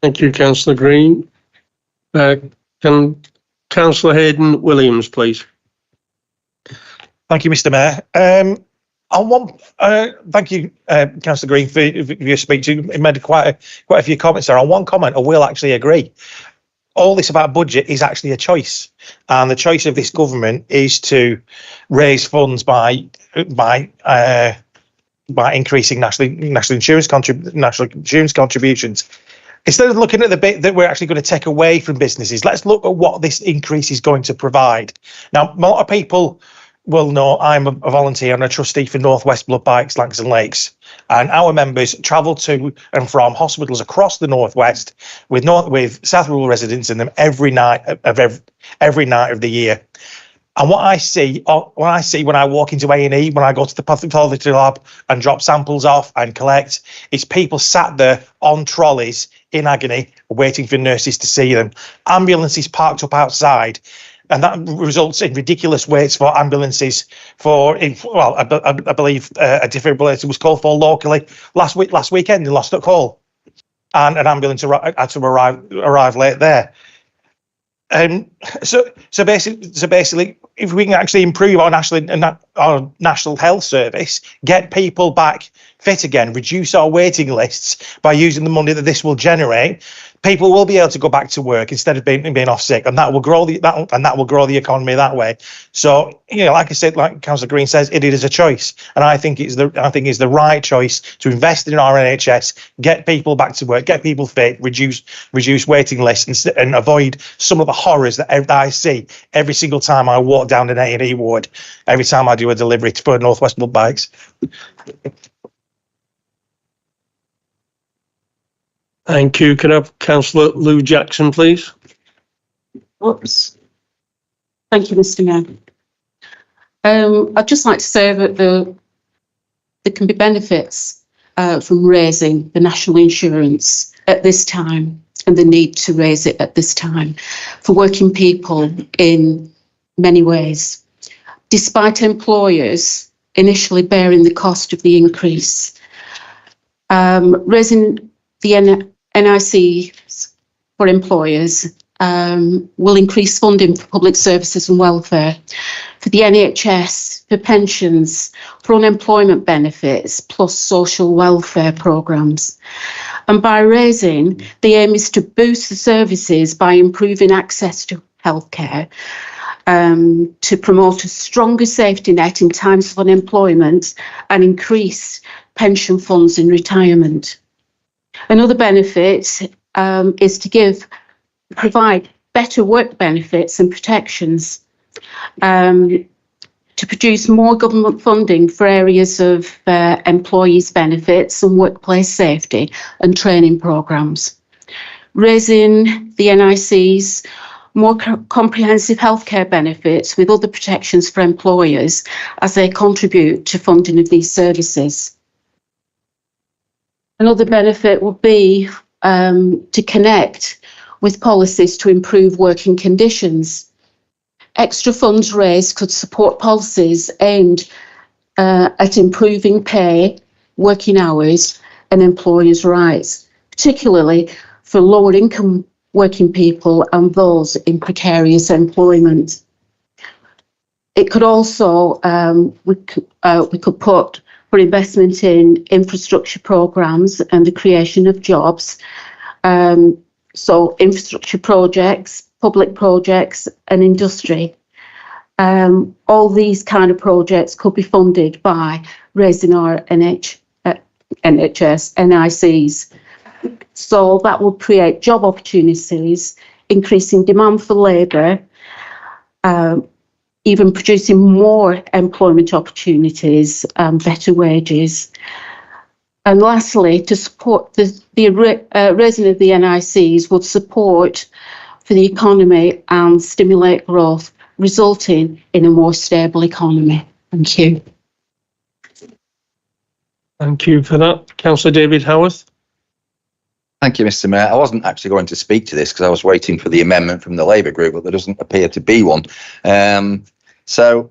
Thank you, Councillor Green. Can Councillor Hayden Williams, please? Thank you, Mr. Mayor. Thank you, Councillor Green, for your speech. You made quite a few comments there. On one comment, I will actually agree. All this about budget is actually a choice, and the choice of this government is to raise funds by increasing national insurance contributions. Instead of looking at the bit that we're actually going to take away from businesses, let's look at what this increase is going to provide. Now, a lot of people will know I'm a volunteer and a trustee for North West Blood Bikes, Lancs and Lakes, and our members travel to and from hospitals across the North West with South Rural residents in them every night of the year. And what I see when I walk into A&E, when I go to the pathology lab and drop samples off and collect, is people sat there on trolleys in agony, waiting for nurses to see them. Ambulances parked up outside, and that results in ridiculous waits for ambulances. I believe a defibrillator was called for locally last weekend in Lostock Hall, and an ambulance had to arrive late there. So basically, if we can actually improve our national health service, get people back fit again, reduce our waiting lists by using the money that this will generate, people will be able to go back to work instead of being off sick, and that will grow the economy that way. So, like I said, like Councillor Green says, it is a choice, and I think it's the right choice to invest in our NHS, get people back to work, get people fit, reduce waiting lists, and avoid some of the horrors that I see every single time I walk down an A&E ward, every time I do a delivery for North West Blood Bikes. Thank you. Can I have Councillor Lou Jackson, please? Oops. Thank you, Mr. Mayor. I'd just like to say that there can be benefits from raising the national insurance at this time, and the need to raise it at this time for working people in many ways. Despite employers initially bearing the cost of the increase, raising the NIC for employers will increase funding for public services and welfare, for the NHS, for pensions, for unemployment benefits, plus social welfare programmes. And by raising, the aim is to boost the services by improving access to healthcare, to promote a stronger safety net in times of unemployment and increase pension funds in retirement. Another benefit is to provide better work benefits and protections, to produce more government funding for areas of employees' benefits and workplace safety and training programmes, raising the NIC's more comprehensive healthcare benefits with other protections for employers as they contribute to funding of these services. Another benefit would be to connect with policies to improve working conditions. Extra funds raised could support policies aimed at improving pay, working hours, and employers' rights, particularly for lower income working people and those in precarious employment. It could also, we could put for investment in infrastructure programmes and the creation of jobs. So infrastructure projects, public projects and industry. All these kind of projects could be funded by raising our NHS, NICs. So that will create job opportunities, increasing demand for labour, even producing more employment opportunities and better wages. And lastly, to support the raising of the NICs would support for the economy and stimulate growth, resulting in a more stable economy. Thank you. Thank you for that. Councillor David Howarth. Thank you, Mr. Mayor. I wasn't actually going to speak to this because I was waiting for the amendment from the Labour group, but there doesn't appear to be one. So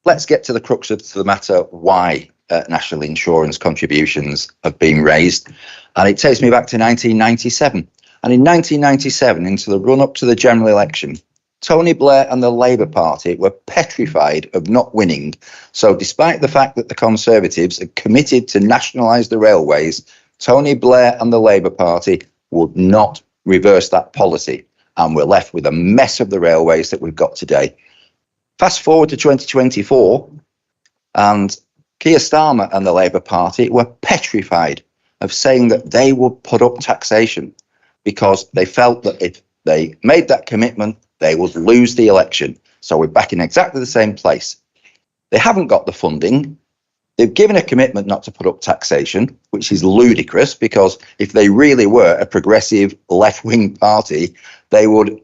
let's get to the crux of the matter, why national insurance contributions have been raised. And it takes me back to 1997. And in 1997, into the run-up to the general election, Tony Blair and the Labour Party were petrified of not winning. So despite the fact that the Conservatives had committed to nationalise the railways, Tony Blair and the Labour Party would not reverse that policy, and we're left with a mess of the railways that we've got today. Fast forward to 2024, and Keir Starmer and the Labour Party were petrified of saying that they would put up taxation because they felt that if they made that commitment, they would lose the election. So we're back in exactly the same place. They haven't got the funding. They've given a commitment not to put up taxation, which is ludicrous, because if they really were a progressive left-wing party, they would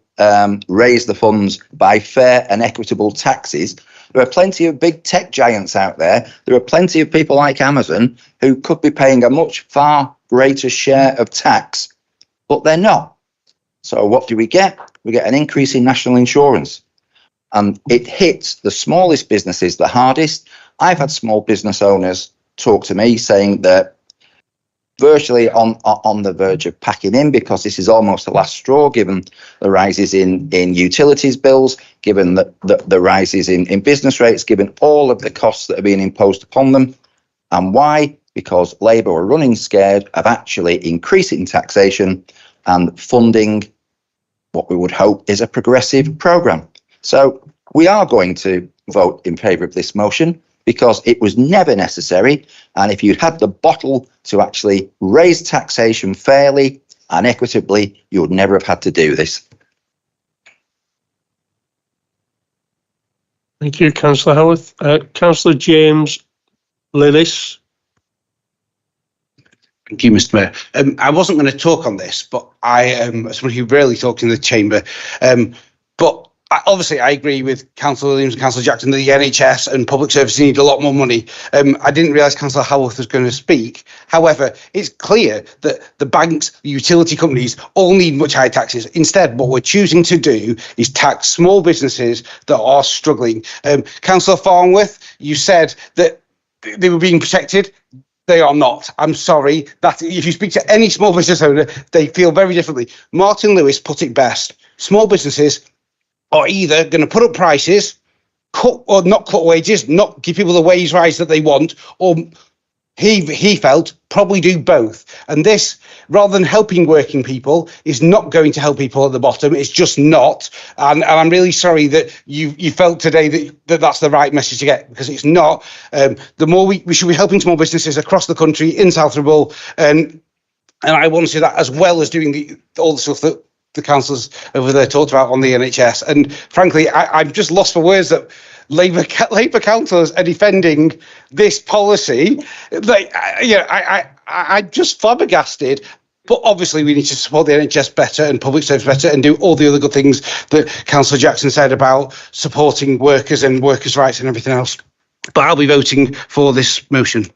raise the funds by fair and equitable taxes. There are plenty of big tech giants out there. There are plenty of people like Amazon who could be paying a much far greater share of tax, but they're not. So what do? We get an increase in national insurance, and it hits the smallest businesses the hardest. I've had small business owners talk to me saying that virtually on the verge of packing in, because this is almost the last straw, given the rises in utilities bills, given the rises in business rates, given all of the costs that are being imposed upon them. And why? Because Labour are running scared of actually increasing taxation and funding what we would hope is a progressive programme. So we are going to vote in favour of this motion, because it was never necessary. And if you'd had the bottle to actually raise taxation fairly and equitably, you would never have had to do this. Thank you, Councillor Howarth. Councillor James Lillis. Thank you, Mr. Mayor. I wasn't going to talk on this, but I am someone who rarely talks in the chamber. But obviously, I agree with Councillor Williams and Councillor Jackson that the NHS and public services need a lot more money. I didn't realise Councillor Howarth was going to speak. However, it's clear that the banks, the utility companies all need much higher taxes. Instead, what we're choosing to do is tax small businesses that are struggling. Councillor Farnworth, you said that they were being protected. They are not. I'm sorry. That if you speak to any small business owner, they feel very differently. Martin Lewis put it best. Small businesses are either going to put up prices, cut or not cut wages, not give people the wage rise that they want, or he felt probably do both. And this, rather than helping working people, is not going to help people at the bottom. It's just not. And I'm really sorry that you felt today that that's the right message to get, because it's not. The more we should be helping small businesses across the country in South Ribble, and I want to see that, as well as doing all the stuff that the councillors over there talked about on the NHS. And frankly, I'm just lost for words that Labour councillors are defending this policy. I'm just flabbergasted. But obviously, we need to support the NHS better and public service better, and do all the other good things that Councillor Jackson said about supporting workers and workers' rights and everything else. But I'll be voting for this motion.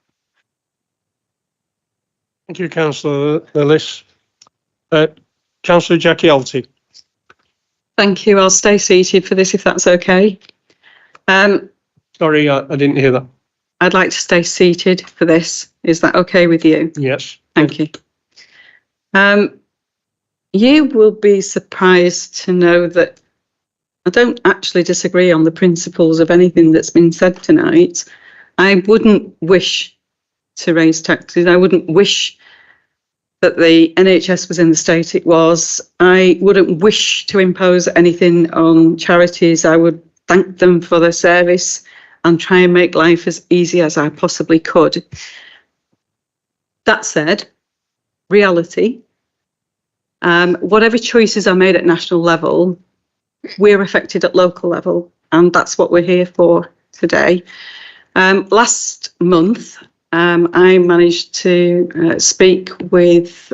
Thank you, Councillor Lillis. Councillor Jackie Alty. Thank you. I'll stay seated for this if that's okay. Sorry, I didn't hear that. I'd like to stay seated for this. Is that okay with you? Yes. Thank you. You will be surprised to know that I don't actually disagree on the principles of anything that's been said tonight. I wouldn't wish to raise taxes. I wouldn't wish that the NHS was in the state it was. I wouldn't wish to impose anything on charities. I would thank them for their service and try and make life as easy as I possibly could. That said, reality, whatever choices are made at national level, we're affected at local level, and that's what we're here for today. Last month, I managed to speak with,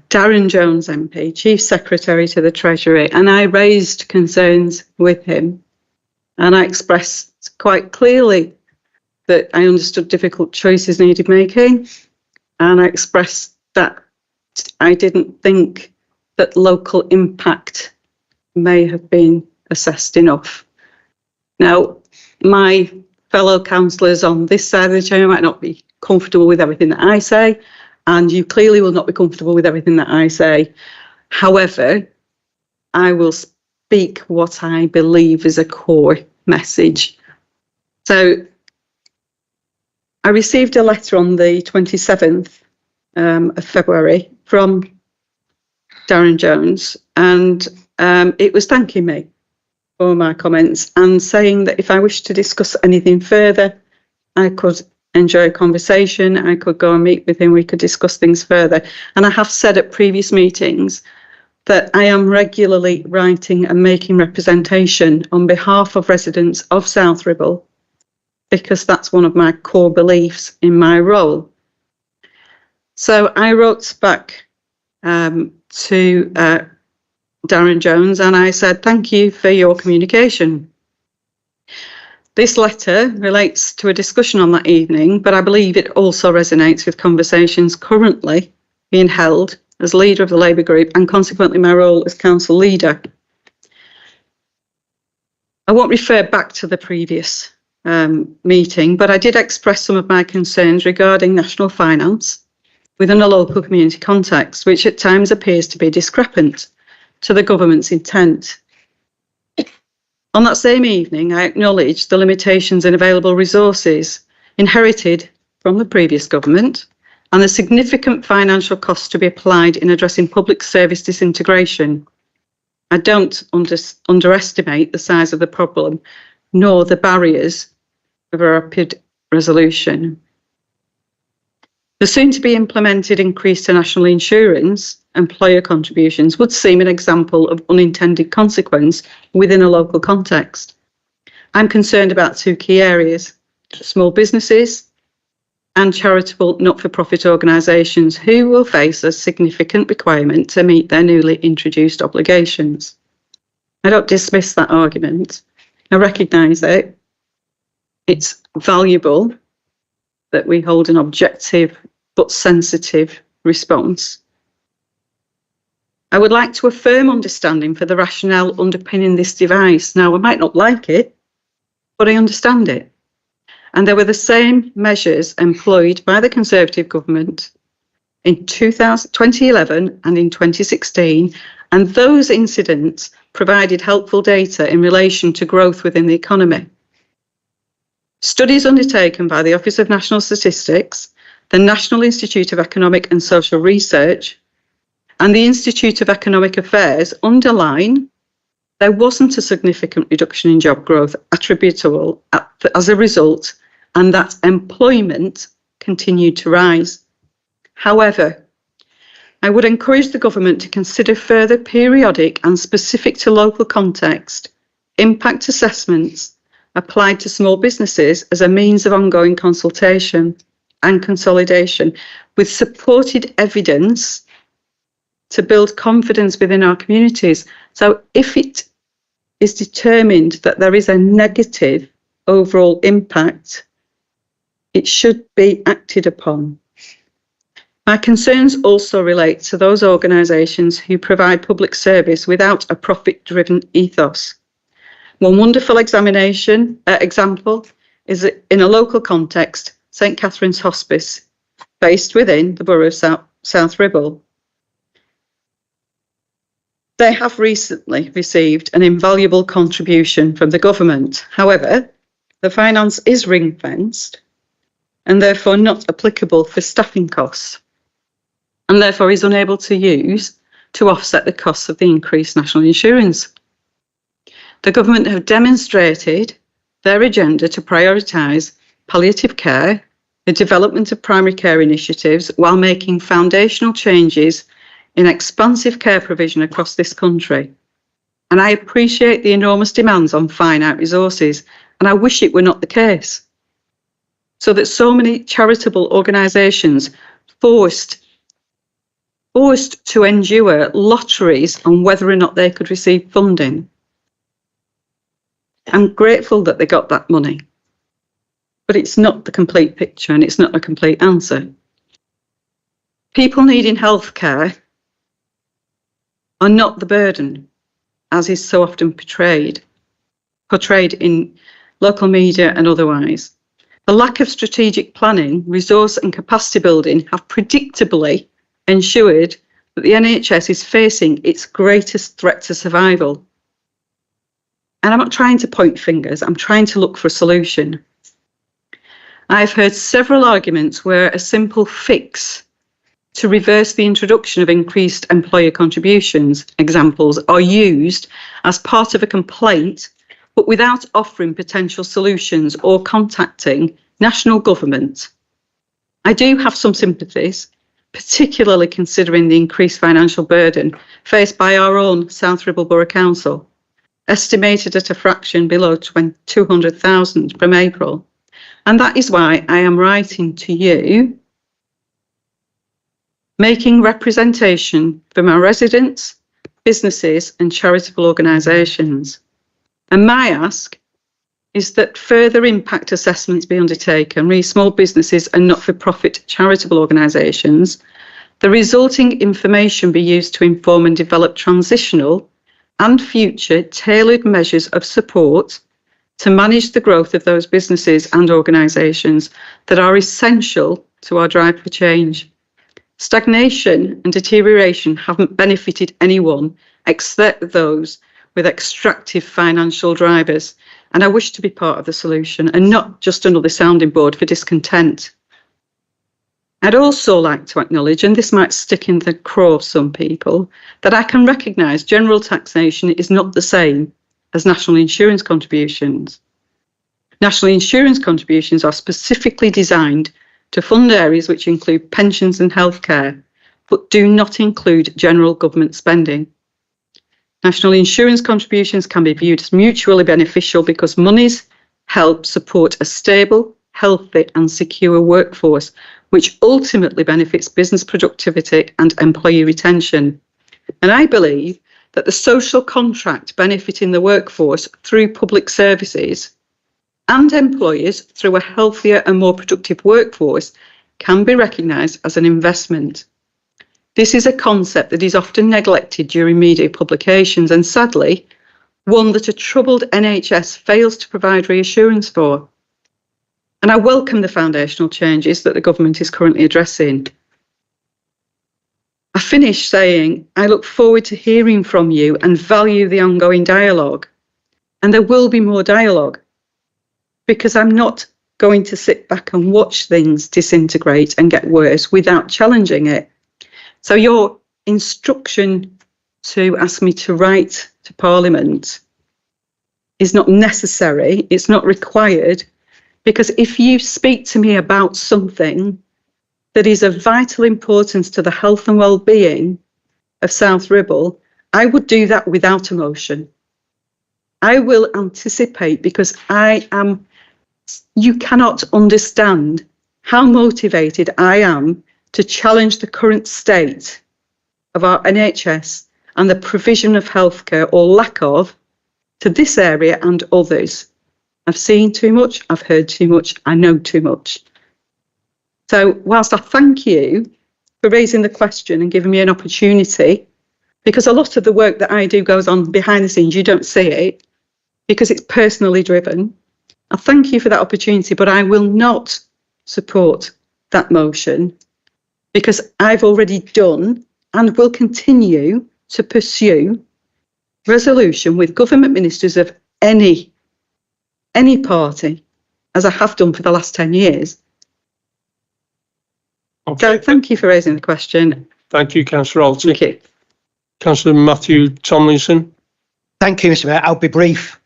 Darren Jones MP, Chief Secretary to the Treasury, and I raised concerns with him. And I expressed quite clearly that I understood difficult choices needed making. And I expressed that I didn't think that local impact may have been assessed enough. Now, my fellow councillors on this side of the chamber might not be comfortable with everything that I say, and you clearly will not be comfortable with everything that I say. However, I will speak what I believe is a core message. So I received a letter on the 27th of February from Darren Jones, and it was thanking me for my comments and saying that if I wished to discuss anything further, I could enjoy a conversation, I could go and meet with him, we could discuss things further. And I have said at previous meetings that I am regularly writing and making representation on behalf of residents of South Ribble, because that's one of my core beliefs in my role. So I wrote back to Darren Jones, and I said, thank you for your communication. This letter relates to a discussion on that evening, but I believe it also resonates with conversations currently being held as leader of the Labour group and consequently my role as council leader. I won't refer back to the previous meeting, but I did express some of my concerns regarding national finance within a local community context, which at times appears to be discrepant to the government's intent. On that same evening, I acknowledged the limitations in available resources inherited from the previous government and the significant financial costs to be applied in addressing public service disintegration. I don't underestimate the size of the problem, nor the barriers of a rapid resolution. The soon-to-be implemented increase to national insurance employer contributions would seem an example of unintended consequence within a local context. I'm concerned about two key areas: small businesses and charitable not-for-profit organisations who will face a significant requirement to meet their newly introduced obligations. I don't dismiss that argument. I recognise it. It's valuable that we hold an objective but sensitive response. I would like to affirm understanding for the rationale underpinning this device. Now, I might not like it, but I understand it. And there were the same measures employed by the Conservative government in 2011 and in 2016, and those incidents provided helpful data in relation to growth within the economy. Studies undertaken by the Office of National Statistics, the National Institute of Economic and Social Research, and the Institute of Economic Affairs underline there wasn't a significant reduction in job growth attributable as a result, and that employment continued to rise. However, I would encourage the government to consider further periodic and specific to local context impact assessments applied to small businesses as a means of ongoing consultation and consolidation with supported evidence to build confidence within our communities. So if it is determined that there is a negative overall impact, it should be acted upon. My concerns also relate to those organisations who provide public service without a profit-driven ethos. One wonderful example is in a local context, St Catherine's Hospice, based within the borough of South Ribble. They have recently received an invaluable contribution from the government. However, the finance is ring-fenced and therefore not applicable for staffing costs, and therefore is unable to use to offset the costs of the increased national insurance. The government have demonstrated their agenda to prioritise palliative care, the development of primary care initiatives, while making foundational changes in expansive care provision across this country. And I appreciate the enormous demands on finite resources, and I wish it were not the case. So that so many charitable organisations forced to endure lotteries on whether or not they could receive funding. I'm grateful that they got that money, but it's not the complete picture and it's not a complete answer. People needing healthcare are not the burden, as is so often portrayed in local media and otherwise. The lack of strategic planning, resource and capacity building have predictably ensured that the NHS is facing its greatest threat to survival. And I'm not trying to point fingers, I'm trying to look for a solution. I've heard several arguments where a simple fix to reverse the introduction of increased employer contributions examples are used as part of a complaint, but without offering potential solutions or contacting national government. I do have some sympathies, particularly considering the increased financial burden faced by our own South Ribble Borough Council, estimated at a fraction below 200,000 from April. And that is why I am writing to you, making representation from our residents, businesses and charitable organisations. And my ask is that further impact assessments be undertaken, re small businesses and not-for-profit charitable organisations. The resulting information be used to inform and develop transitional and future tailored measures of support to manage the growth of those businesses and organisations that are essential to our drive for change. Stagnation and deterioration haven't benefited anyone except those with extractive financial drivers, and I wish to be part of the solution and not just another sounding board for discontent. I'd also like to acknowledge, and this might stick in the craw of some people, that I can recognise general taxation is not the same as national insurance contributions. National insurance contributions are specifically designed to fund areas which include pensions and healthcare, but do not include general government spending. National insurance contributions can be viewed as mutually beneficial because monies help support a stable, healthy and secure workforce, which ultimately benefits business productivity and employee retention. And I believe that the social contract benefiting the workforce through public services and employers through a healthier and more productive workforce can be recognised as an investment. This is a concept that is often neglected during media publications and sadly, one that a troubled NHS fails to provide reassurance for. And I welcome the foundational changes that the government is currently addressing. I finish saying I look forward to hearing from you and value the ongoing dialogue. And there will be more dialogue because I'm not going to sit back and watch things disintegrate and get worse without challenging it. So your instruction to ask me to write to Parliament is not necessary, it's not required, because if you speak to me about something that is of vital importance to the health and well-being of South Ribble, I would do that without emotion. I will anticipate because you cannot understand how motivated I am to challenge the current state of our NHS and the provision of healthcare or lack of to this area and others. I've seen too much, I've heard too much, I know too much. So whilst I thank you for raising the question and giving me an opportunity, because a lot of the work that I do goes on behind the scenes, you don't see it, because it's personally driven. I thank you for that opportunity, but I will not support that motion because I've already done and will continue to pursue resolution with government ministers of any party, as I have done for the last 10 years. Okay. So thank you for raising the question. Thank you, Councillor Alty. Thank you. Councillor Matthew Tomlinson. Thank you, Mr. Mayor. I'll be brief.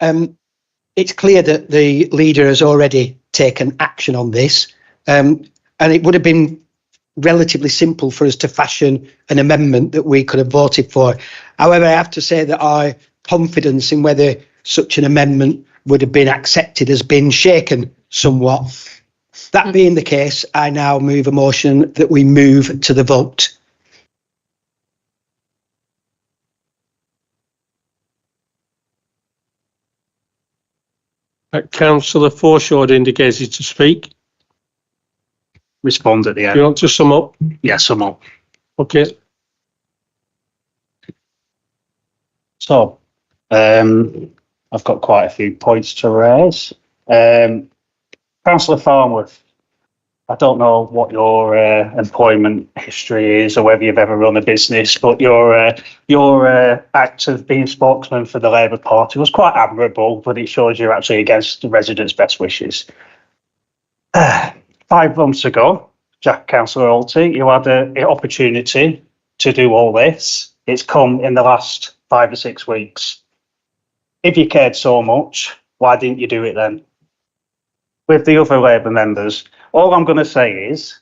It's clear that the leader has already taken action on this, and it would have been relatively simple for us to fashion an amendment that we could have voted for. However, I have to say that our confidence in whether such an amendment would have been accepted has been shaken somewhat. That being the case, I now move a motion that we move to the vote. Councillor Forshaw indicated to speak. Respond at the Do end. you want to sum up? Yeah, sum up. Okay. So, I've got quite a few points to raise. Councillor Farnworth, I don't know what your employment history is or whether you've ever run a business, but your act of being spokesman for the Labour Party was quite admirable, but it shows you're actually against the residents' best wishes. 5 months ago, Councillor Alty, you had an opportunity to do all this. It's come in the last 5 or 6 weeks. If you cared so much, why didn't you do it then? With the other Labour members, all I'm going to say is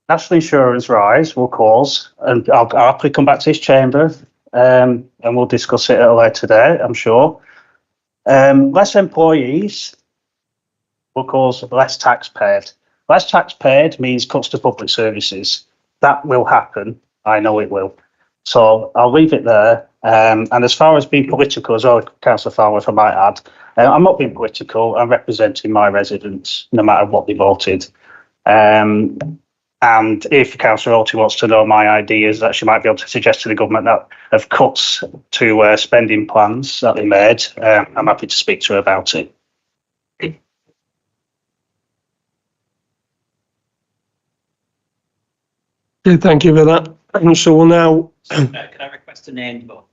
national insurance rise will cause, and I'll happily come back to this chamber and we'll discuss it at a later date, I'm sure. Less employees will cause less tax paid. Less tax paid means cuts to public services. That will happen. I know it will. So I'll leave it there. And as far as being political as well, Councillor Farmer, if I might add, I'm not being political. I'm representing my residents, no matter what they voted. And if Councillor Alty wants to know my ideas, that she might be able to suggest to the government that of cuts to spending plans that they made, I'm happy to speak to her about it. Okay, thank you for that. And so we'll now. Can I request a named vote?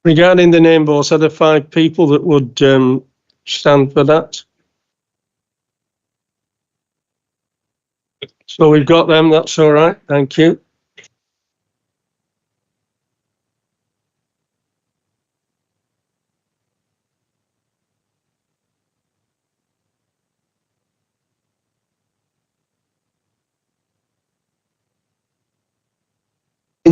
Regarding the name votes, are there 5 people that would stand for that? So we've got them, that's all right, thank you.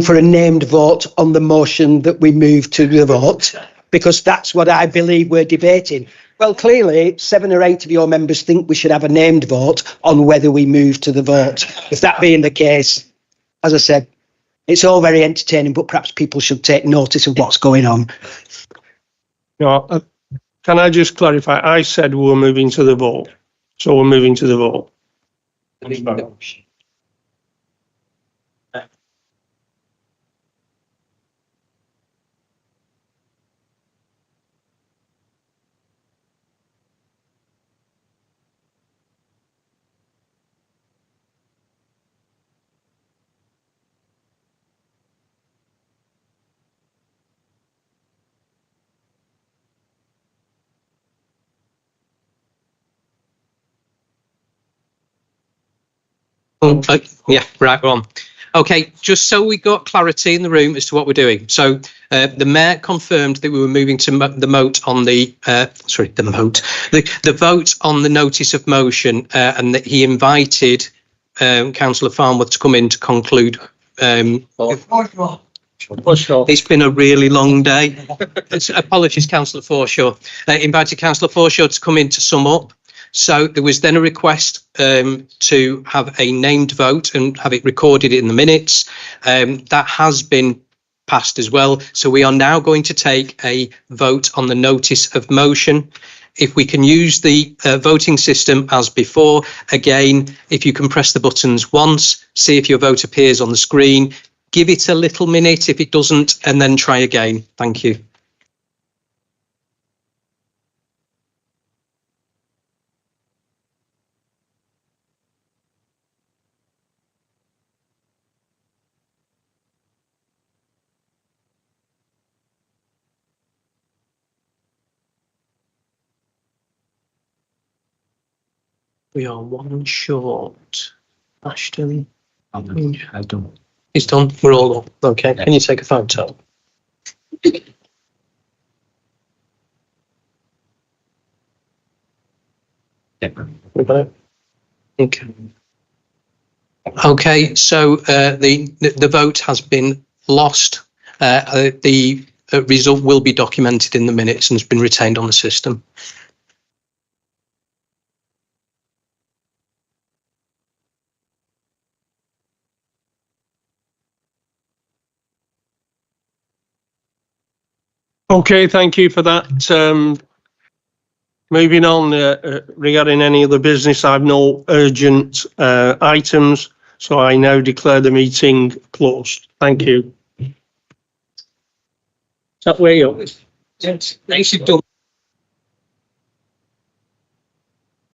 For a named vote on the motion that we move to the vote, because that's what I believe we're debating. Well, clearly 7 or 8 of your members think we should have a named vote on whether we move to the vote. If that being the case, as I said, it's all very entertaining, but perhaps people should take notice of what's going on. No, can I just clarify? I said we're moving to the vote, so we're moving to the vote. Yeah, right, we're on. Okay, just so we got clarity in the room as to what we're doing. So the mayor confirmed that we were moving to the vote on the vote on the notice of motion, and that he invited Councillor Farnworth to come in to conclude. It's been a really long day. Apologies, Councillor Forshaw. Invited Councillor Forshaw to come in to sum up. So there was then a request to have a named vote and have it recorded in the minutes. That has been passed as well. So we are now going to take a vote on the notice of motion. If we can use the voting system as before, again, if you can press the buttons once, see if your vote appears on the screen, give it a little minute if it doesn't, and then try again. Thank you. We are one short. Ashton. I've done. It's done. We're all up. Okay. Can you take a photo? Yeah. We got it. Okay. Okay. So the vote has been lost. The result will be documented in the minutes and has been retained on the system. Okay, thank you for that. Moving on, regarding any other business, I've no urgent items, so I now declare the meeting closed. Thank you. Is that where you're? Yes, nicely done.